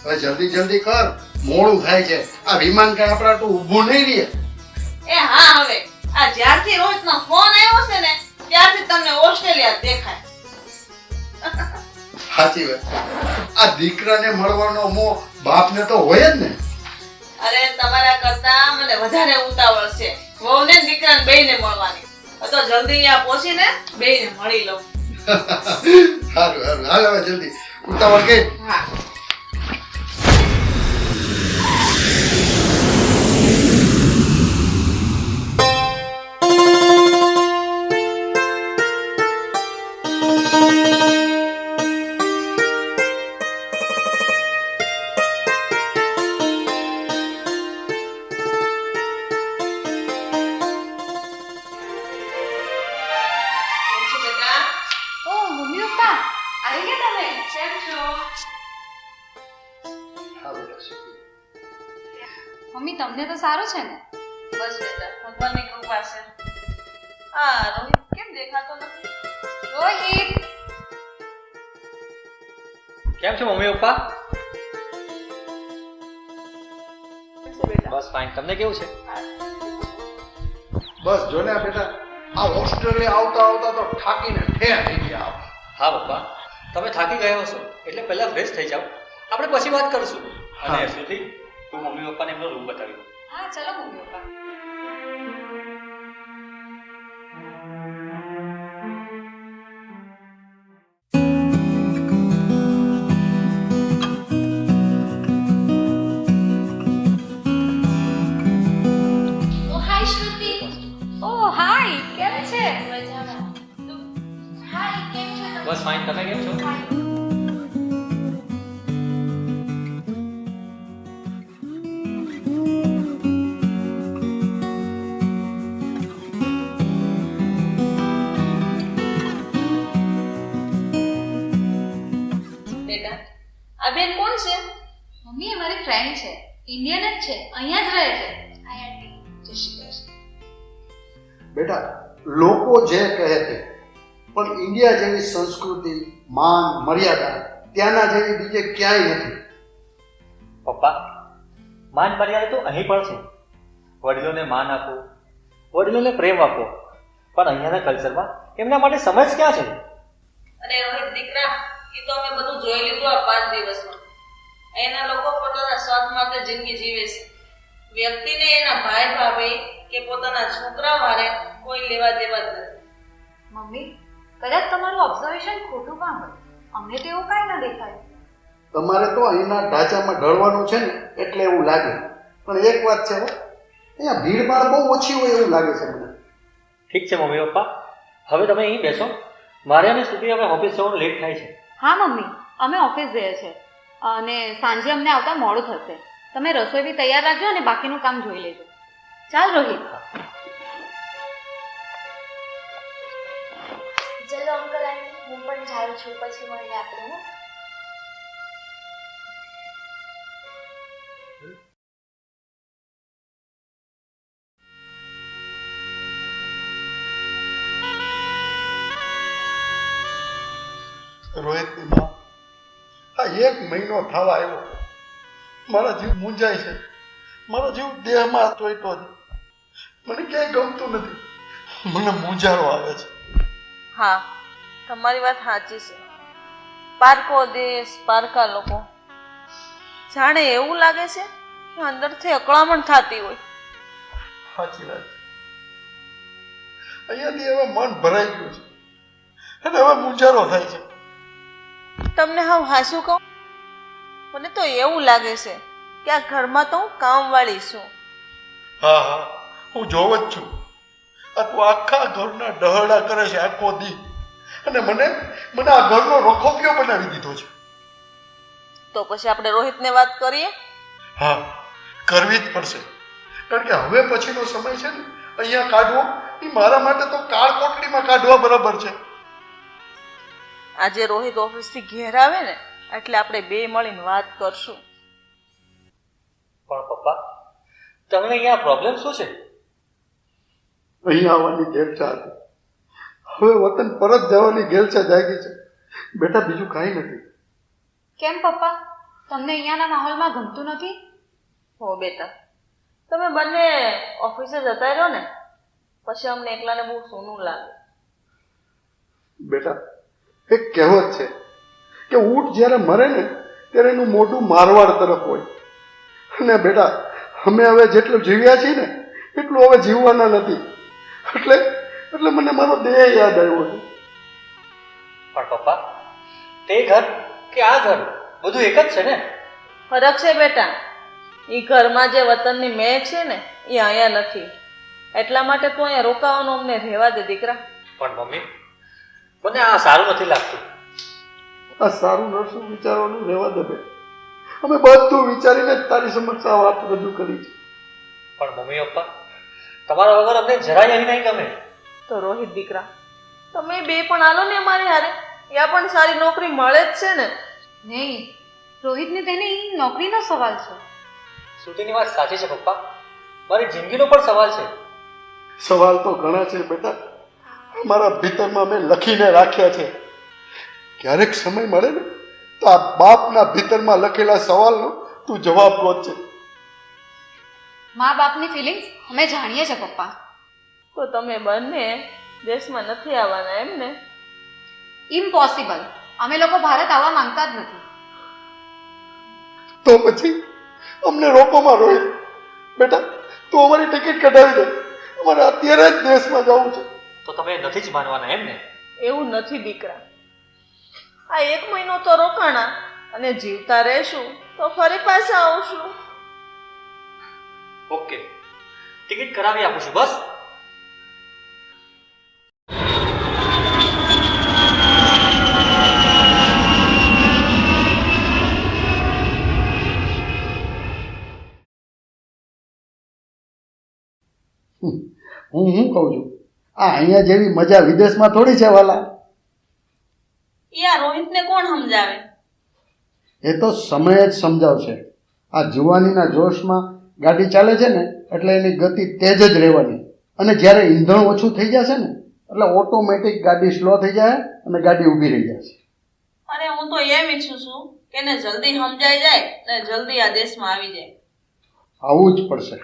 હવે જલ્દી જલ્દી કર, મોડું થાય છે. આ વિમાન કઈ આપણા તો ઊભું નહીં રહે. એ હા, હવે આ જ્યારથી રોહિતનો ફોન આવ્યો છે ને ત્યારથી તમને ઓસ્ટ્રેલિયા દેખાય. સાચી વાત. આ દીકરાને મળવાનો મોહ બાપને તો હોય જ ને. અરે તમારા કરતા મને વધારે ઉતાવળ છે વહુને ને દીકરાને બેયને મળવાની. તો જલ્દી અહીંયા પહોંચીને બેયને મળી લઉં. સારું સારું, હાલ હવે જલ્દી ઉતાવળ કે. હા. ઓ મમ્મી પપ્પા આવી ગયા તમે? કેમ છો? હા બેટા, સુખી. મમ્મી તમને તો સારું છે ને? બસ બેટા, ભગવાનની કૃપા છે. હા રોહિત કેમ દેખાતો નથી? રોહિત કેમ છો મમ્મી પપ્પા? બેટા બસ ફાઇન. તમને કેવું છે? બસ જો ને બેટા, આ ઓસ્ટ્રેલિયા આવતા આવતા તો થાકીને ઠેર થઈ ગયા. હા પપ્પા, તમે થાકી ગયા હશો એટલે પહેલા ફ્રેશ થઈ જાઓ, આપણે પછી વાત કરશું. અને શ્રુતિ, તું મમ્મી પપ્પાને એમનો રૂમ બતાવી દો. હા ચલો મમ્મી પપ્પા. ઓ હાય શ્રુતિ. ઓ હાય, કેમ છે? મજામાં. હાય, કેમ છો તમે? બસ ફાઇન. તમે કેમ છો? બેટા આ બેન કોણ છે? મમ્મી એ મારી ફ્રેન્ડ છે, ઇન્ડિયન જ છે, અહીંયા જ રહે છે. હાય આંટી. જય શ્રી કૃષ્ણ. બેટા, લોકો જે કહે છે પણ ઇન્ડિયા જેવી સંસ્કૃતિ, માન, મર્યાદા ત્યાંના જેવી બીજે ક્યાંય નથી. પપ્પા, માન મર્યાદા તો અહીં પણ છે. વડીલોને માન આપો, વડીલોને પ્રેમ આપો, પણ અહીંયાના કલ્ચરમાં એમના માટે સમજ ક્યાં છે? અને રોહિત દીકરા, એ તો અમે બધું જોઈ લીધું આ 5 દિવસમાં. એના લોકો પોતાના સ્વાર્થ માટે જિંદગી જીવે છે. વ્યક્તિને એના ભાઈ ભાભી કે પોતાના છોકરા વારે કોઈ લેવા દેવા જ નથી. મમ્મી કદાચ તમારું ઓબ્ઝર્વેશન ખોટું પણ હોય, અમને તો એવું કાંઈ ના દેખાય. તમારે તો અહીંના ઢાંચામાં ઢળવાનું છે ને એટલે એવું લાગે. પણ એક વાત છે હો, અહીંયા ભીડભાડ બહુ ઓછી હોય એવું લાગે છે મને. ઠીક છે મમ્મી પપ્પા, હવે તમે અહીં બેસો. મારે અને શ્રુતિ હવે ઓફિસ જવાનું લેટ થાય છે. હા મમ્મી, અમે ઓફિસ જઈએ છીએ અને સાંજે અમને આવતા મોડું થશે. તમે રસોઈ બી તૈયાર રાખજો અને બાકીનું કામ જોઈ લેજો. ચાલ રોહિત. ચલો અંકલ આંટી, હું પણ જાઉં છું, પછી મળીએ આપણે. હો. રોહિતની માં, આ 1 મહિનો થવા આવ્યો, મારા જીવ મૂંઝાય છે. મારો જીવ દેહમાં તોયતો છે. મને ક્યાંય ગમતું નથી. મને મૂંઝારો આવે છે. હા તમારી વાત સાચી છે. પારકો દેશ, પારકા લોકો. જાણે એવું લાગે છે કે અંદરથી અકળામણ થતી હોય. સાચી વાત છે. અહીંયાથી હવે મન ભરાઈ ગયું છે અને હવે મૂંઝારો થાય છે. તમને હા હાસું કહું, મને તો એવું લાગે છે કે આ ઘરમાં તો હું કામવાળી છું. હા હા, હું જોઉં જ છું. આ તું આખા ઘરના ડહડા કરે છે આખો દી, અને મને આ ઘરનો રખોપિયો બનાવી દીધો છે. તો પછી આપણે રોહિતને વાત કરીએ. હા, કરવી જ પડશે. કારણ કે હવે પછીનો સમય છે ને અહીંયા કાઢવો એ મારા માટે તો કાળ કોટડીમાં કાઢવા બરાબર છે. આજે રોહિત ઓફિસથી ઘેર આવે ને એટલે આપણે બે મળીને વાત કરશું. પણ પપ્પા, તમને અહીંયા પ્રોબ્લેમ શું છે? અહીં આવવાની ઘેલછા હતી. હવે વતન પરત જવાની ઘેલછા જાગી છે. બેટા બીજું કાંઈ નથી. કેમ પપ્પા તમને અહીંયાના માહોલમાં ગમતું નથી? હો બેટા, તમે બંને ઓફિસે જતા રહ્યો ને પછી અમને એકલાને બહુ સૂનું લાગે. બેટા એક કહેવત છે કે ઊંટ જ્યારે મરે ને ત્યારે એનું મોઢું મારવાડ તરફ હોય. અને બેટા અમે હવે જેટલું જીવ્યા છીએ ને એટલું હવે જીવવાના નથી. એટલે મને મારો દેહ યાદ આવ્યો છે. પણ પપ્પા તે ઘર કે આ ઘર બધું એક જ છે ને? ફરક છે બેટા. એ ઘરમાં જે વતનની મહેક છે ને એ અહીંયા નથી. એટલા માટે તું અહીંયા રોકાવાનું અમને રહેવા દે દીકરા. પણ મમ્મી મને આ સારું નથી લાગતું. આ સારું નરસું વિચારવાનું રહેવા દે બેટા. અમે બધું વિચારીને જ તારી સમક્ષ આ વાત રજૂ કરી છે. પણ મમ્મી પપ્પા તમારા વગર અમને જરાય અહીં નહીં ગમે. તો રોહિત દીકરા, તમે બે પણ આલો ને અમારી હારે. ત્યાં પણ સારી નોકરી મળે જ છે ને. નહીં, રોહિતને તેની નોકરીનો સવાલ છે. શ્રુતિની વાત સાચી છે પપ્પા, મારી જિંદગીનો પણ સવાલ છે. સવાલ તો ઘણા છે બેટા. અમારા ભીતરમાં મેં લખીને રાખ્યા છે. ક્યારેક સમય મળે ને તો આ બાપના ભીતરમાં લખેલા સવાલનો તું જવાબ ગોતજે. મા બાપની ફિલિંગ્સ અમે જાણીએ છીએ પપ્પા. તો તમે બંને દેશમાં નથી આવવાના એમ ને? ઇમ્પોસિબલ. અમે લોકો ભારત આવવા માંગતા જ નથી. તો પછી અમને રોકોમાં રોહિત. બેટા તું અમારી ટિકિટ કઢાવી દે. અમારે અત્યારે જ દેશમાં જવું છે. તો તમે નથી જ માનવાના એમ ને? એવું નથી દીકરા. આ 1 મહિનો તો રોકાણા અને જીવતા રહેશું તો ફરી પાછા આવશું. ઓકે, ટિકિટ કરાવી આપું છું બસ. હું કહું છું આ અહીંયા જેવી મજા વિદેશમાં થોડી છે વાલા. યા રોહિતને કોણ સમજાવે? એ તો સમય જ સમજાવશે. આ જુવાનીના જોશમાં ગાડી ચાલે છે ને એટલે એની ગતિ તેજ જ રહેવાની. અને જ્યારે ઈંધણ ઓછું થઈ જશે ને એટલે ઓટોમેટિક ગાડી સ્લો થઈ જાય અને ગાડી ઊભી રહી જશે. અરે હું તો એમ ઈચ્છું છું કે એને જલ્દી સમજાઈ જાય ને જલ્દી આ દેશમાં આવી જાય. આવવું જ પડશે.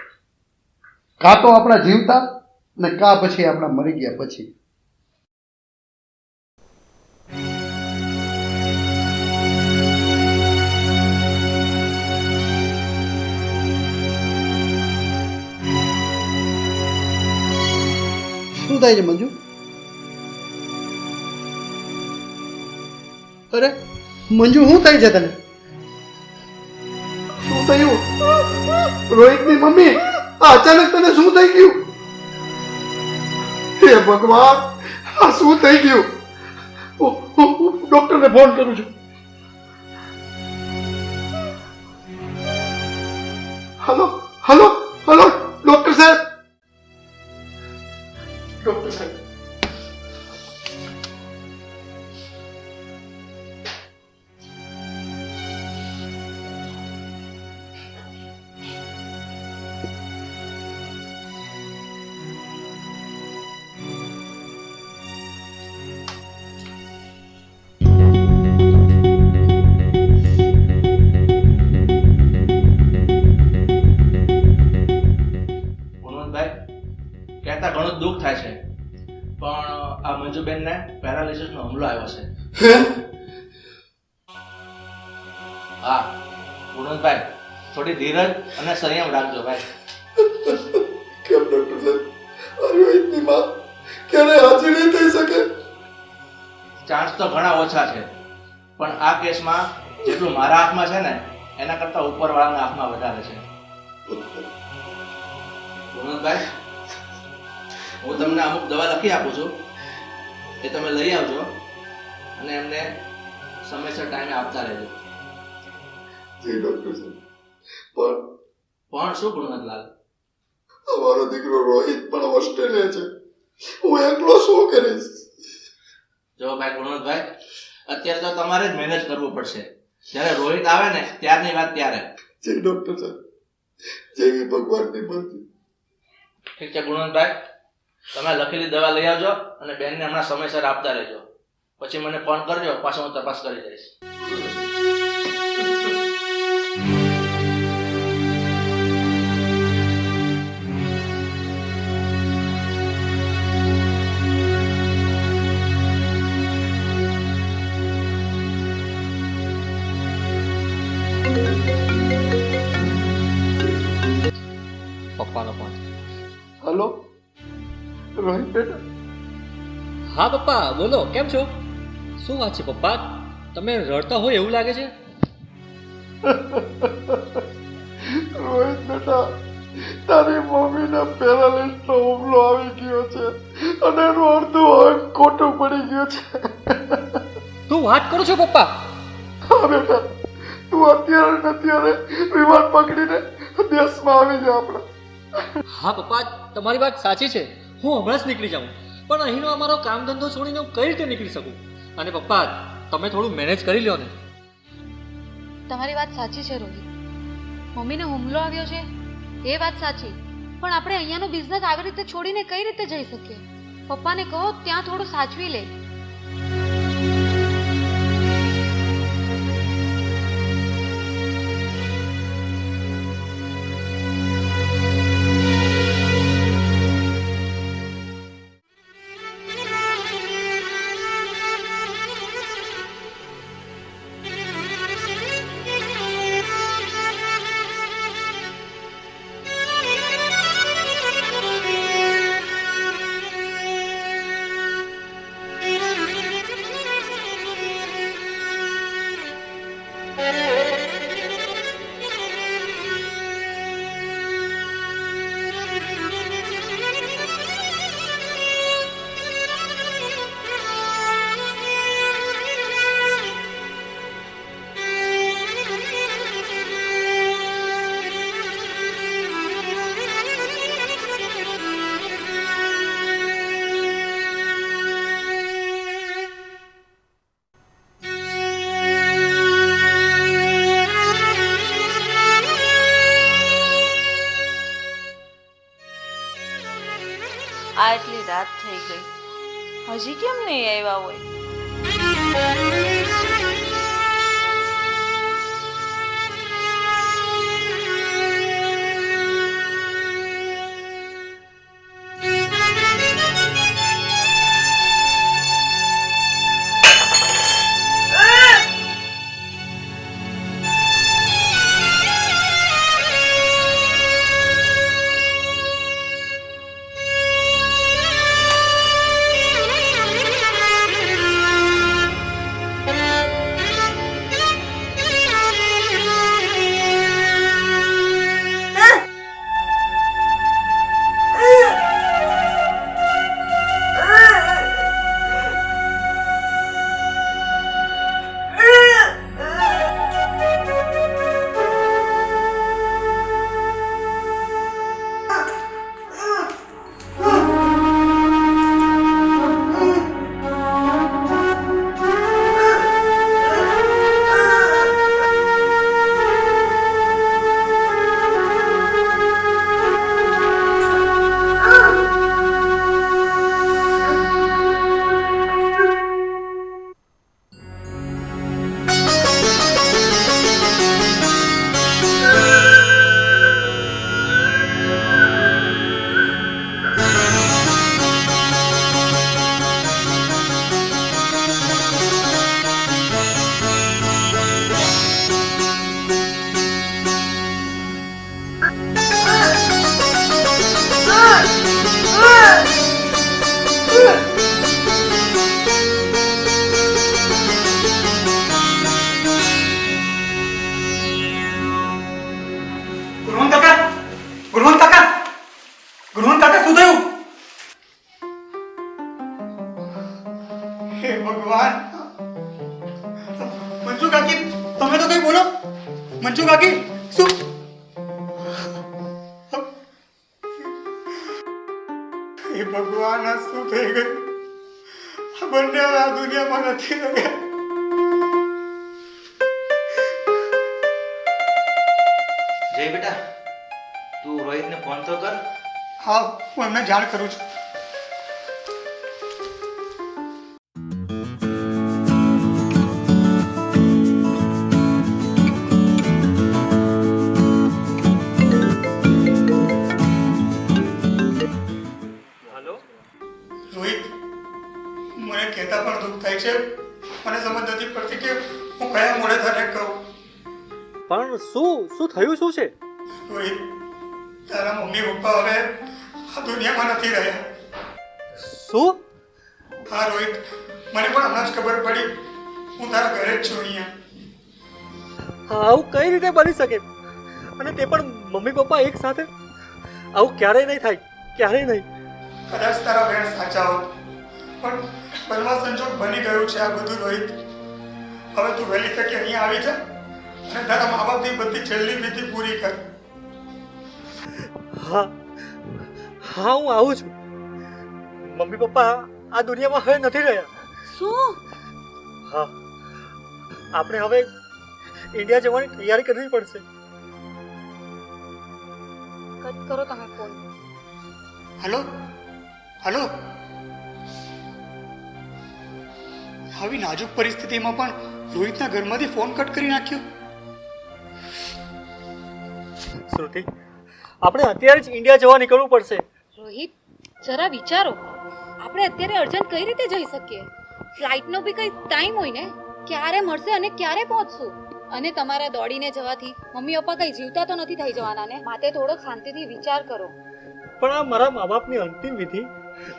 કાં તો આપણા જીવતા ને કાં પછી આપણા મરી ગયા પછી. શું થાય છે મંજુ? અરે મંજુ શું થાય છે તને? શું થયું? રોહિતની મમ્મી આ અચાનક તને શું થઈ ગયું? હે ભગવાન, આ શું થઈ ગયું? હું ડોક્ટરને ફોન કરું છું. હલો હલો હલો ડોક્ટર સાહેબ. ડોક્ટર સાહેબ કહેતા ઘણું દુઃખ થાય છે પણ આ મંજુબેનને પેરાલિસિસનો હુમલો આવ્યો છે. હા ગુણવંતભાઈ, થોડી ધીરજ અને સંયમ રાખજો ભાઈ. કેમ ડોક્ટર સાહેબ? આ રોહિતની માં ક્યારે હાજર નહીં થઈ શકે? ચાન્સ તો ઘણા ઓછા છે પણ આ કેસમાં જેટલું મારા હાથમાં છે ને એના કરતા ઉપરવાળાના હાથમાં વધારે છે. ગુણવંતભાઈ, હું તમને અમુક દવા લખી આપું છું, એ તમે લઈ આવજો અને એમને સમયસર ટાઈમે આપતા રહેજો. જી ડોક્ટર સાહેબ. પણ શું ગુણવંતલાલ? અમારો દીકરો રોહિત પણ ઓસ્ટ્રેલિયા છે. હું એકલો શું કરીશ? જો ભાઈ ગુણવંતભાઈ, અત્યારે તો તમારે જ મેનેજ કરવું પડશે. જ્યારે રોહિત આવે ને ત્યારની વાત ત્યારે. જી ડોક્ટર સાહેબ, જેવી ભગવાનની મરજી. ઠીક છે ગુણવંતભાઈ, તમે લખેલી દવા લઈ આવજો અને બેનને હમણાં સમયસર આપતા રહેજો. પછી મને ફોન કરજો, પાછો હું તપાસ કરી દઈશ. પપ્પાનો ફોન. હલો રોહિત બેટા. હા પપ્પા બોલો, કેમ છો? શું વાત છે પપ્પા, તમે રડતા હોય એવું લાગે છે. રોહિત બેટા, તારી મમ્મીને પેરાલિસનો હુમલો આવી ગયો છે અને એનું અડધું અંગ ખોટું પડી ગયું છે. તું વાત કરો છો પપ્પા? હા બેટા, તું અત્યારે ને અત્યારે વિમાન પકડીને દેશમાં આવી જા આપણે. હા પપ્પા, તમારી વાત સાચી છે. હું હમણાં જ નીકળી જાઉં, પણ અહીંનો અમારો કામ ધંધો છોડીને હું કઈ રીતે નીકળી શકું? અને પપ્પા, તમે થોડું મેનેજ કરી લો ને. તમારી વાત સાચી છે રોહિત, મમ્મીને હુમલો આવ્યો છે એ વાત સાચી, પણ આપણે અહીંયાનો બિઝનેસ આવી રીતે છોડીને કઈ રીતે જઈ શકીએ? પપ્પાને કહો ત્યાં થોડું સાચવી લે. આટલી રાત થઈ ગઈ, હજી કેમ નહીં આવ્યા હોય? હે ભગવાન, મંજુ કાકી તમે તો કઈ બોલો. મંજુ કાકી શું? હે ભગવાન, આ શું થઈ ગયું? આ બંને આ દુનિયામાં નથી રહ્યા. જય બેટા, તું રોહિતને ફોન તો કર. હા, હું એમને જાણ કરું છું. છે મને સમજ નથી પડતી કે હું કયા મોડે તને કહું. પણ શું થયું શું છે? રોહિત, તારા મમ્મી પપ્પા હવે આ દુનિયામાં નથી રહ્યા. શું? હા રોહિત, મને પણ હમણાં જ ખબર પડી. હું તારા ઘરે જ છું અહીંયા. આવું કઈ રીતે બની શકે? અને તે પણ મમ્મી પપ્પા એક સાથે? આવું ક્યારેય નહીં થાય, ક્યારેય નહીં. કદાચ તારા બહેન સાચા હોત, પણ બનવા સંજોગ બની ગયું છે આ બધું રોહિત. હવે તું વહેલી તકે અહીંયા આવી જા અને તારા મા બાપની બધી છેલ્લી વિધિ પૂરી કર. હા હા, હું આવું છું. મમ્મી પપ્પા આ દુનિયામાં હવે નથી રહ્યા. શું? હા, આપણે હવે ઇન્ડિયા જવાની તૈયારી કરવી પડશે. કટ કરો તમે ફોન. હલો હલો, આવી નાજુક પરિસ્થિતિમાં પણ રોહિતના ઘરમાંથી ફોન કટ કરી નાખ્યો. શ્રુતિ, આપણે અત્યારે જ ઇન્ડિયા જવા નીકળવું પડશે. રોહિત, જરા વિચારો. આપણે અત્યારે અર્જન્ટ કઈ રીતે જઈ શકીએ? ફ્લાઇટનો બી કઈ ટાઈમ હોય ને, ક્યારે મળશે અને ક્યારે પહોંચશું? અને તમારા દોડીને જવાથી મમ્મી પપ્પા કઈ જીવતા તો નથી થઈ જવાના ને, માટે થોડોક શાંતિથી વિચાર કરો. પણ આ મારા મા બાપની અંતિમ વિધિ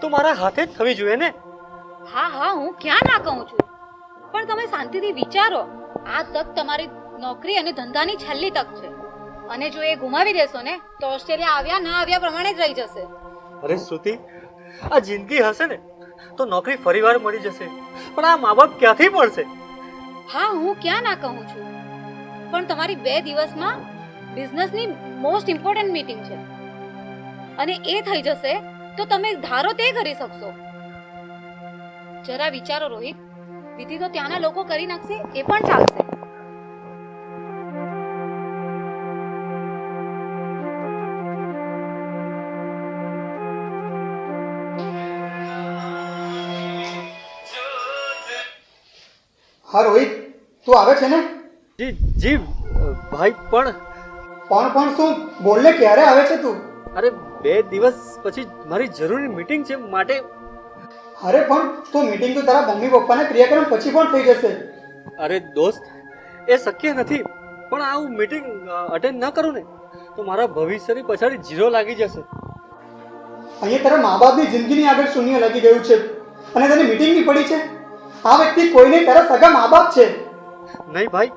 તો મારા હાથે જ થવી જોઈએ ને. હા હા, હું ક્યાં ના કહું છું, પણ તમે શાંતિથી વિચારો. આ તક તમારી નોકરી અને ધંધાની છેલ્લી તક છે, અને જો એ ગુમાવી દેશો ને તો ઓસ્ટ્રેલિયા આવ્યા ના આવ્યા પ્રમાણે જ રહી જશે. અરે શ્રુતિ, આ જિંદગી હશે ને તો નોકરી ફરીવાર મળી જશે, પણ આ મા બાપ ક્યાંથી મળશે? હા, હું ક્યાં ના કહું છું, પણ તમારી 2 દિવસમાં બિઝનેસની મોસ્ટ ઇમ્પોર્ટન્ટ મીટિંગ છે, અને એ થઈ જશે તો તમે ધારો તે કરી શકશો. જરા વિચારો રોહિત. વિધિ તો ત્યાંના લોકો કરી નાખશે, એ પણ ચાલશે. હા રોહિત, તું આવે છે ને? જી જી ભાઈ, પણ શું બોલ ને, ક્યારે આવે છે તું? અરે 2 દિવસ પછી મારી જરૂરી મીટિંગ છે માટે. અરે પણ તો મીટિંગ તો તારા મમ્મી પપ્પાના ક્રિયાક્રમ પછી પણ થઈ જશે. અરે દોસ્ત, એ શક્ય નથી. પણ આ હું મીટિંગ અટેન્ડ ન કરું ને તો મારા ભવિષ્યની પછાડી જીરો લાગી જશે. અહીંયા તારા મા બાપની જિંદગીની આગળ શૂન્ય લાગી ગયું છે અને તને મીટિંગની પડી છે. આ વ્યક્તિ કોઈને તારા સગા મા બાપ છે. નહીં ભાઈ,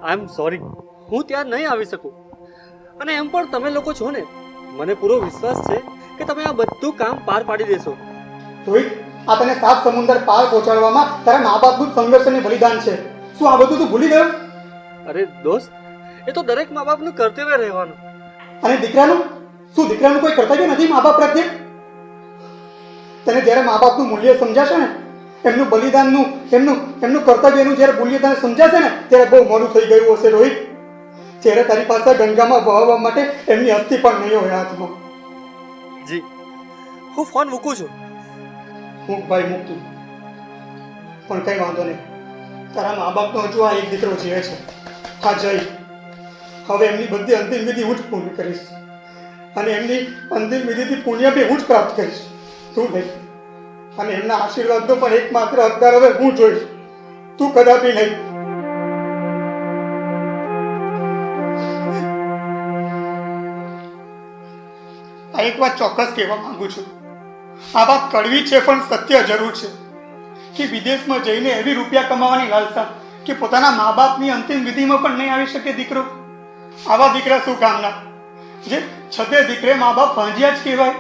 આઈ એમ સોરી. હું ત્યાં નહીં આવી શકું. અને એમ પણ તમે લોકો છો ને, મને પૂરો વિશ્વાસ છે કે તમે આ બધું કામ પાર પાડી દેશો. રોહિત, આ તને 7 સમુદ્ર પાર પહોંચાડવામાં તારા મા બાપનું સંઘર્ષ અને બલિદાન છે. શું આ બધું તું ભૂલી ગયો? અરે દોસ્ત, એ તો દરેક મા બાપનું કર્તવ્ય રહેવાનું. અને દીકરાનું શું? દીકરાનું કોઈ કર્તવ્ય નથી મા બાપ પ્રત્યે? તને જ્યારે મા બાપનું મૂલ્ય સમજાશે ને, એમનું બલિદાનનું, એમનું કર્તવ્યનું જ્યારે મૂલ્ય તને સમજાશે ને, ત્યારે બહુ મોડું થઈ ગયું હશે રોહિત. જ્યારે તારી પાસે ગંગામાં વહાવવા માટે એમની અસ્થિ પણ નહીં હોય હાથમાં. જી, હું ફોન મૂકું છું. હું ભાઈ મૂકતું, પણ કંઈ વાંધો નહીં. તારા મા બાપનો હજુ આ એક દીકરો જીવે છે. હા જઈ, હવે એમની બધી અંતિમ વિધિ હું જ પૂર્ણ કરીશ, અને એમની અંતિમ વિધિથી પુણ્ય બી હું જ પ્રાપ્ત કરીશ. તું નહીં, અને એમના આશીર્વાદનો પણ એકમાત્ર હકદાર હવે હું જોઈશ, તું કદાપી નહીં. આ એક વાત ચોક્કસ કહેવા માંગુ છું. આ વાત કડવી છે પણ સત્ય જરૂર છે કે વિદેશમાં જઈને એવી રૂપિયા કમાવાની લાલસા કે પોતાના મા બાપની અંતિમ વિધિમાં પણ નહીં આવી શકે દીકરો. આવા દીકરા શું કામના, જે છતે દીકરે મા બાપ ભાંજ્યા જ કહેવાય.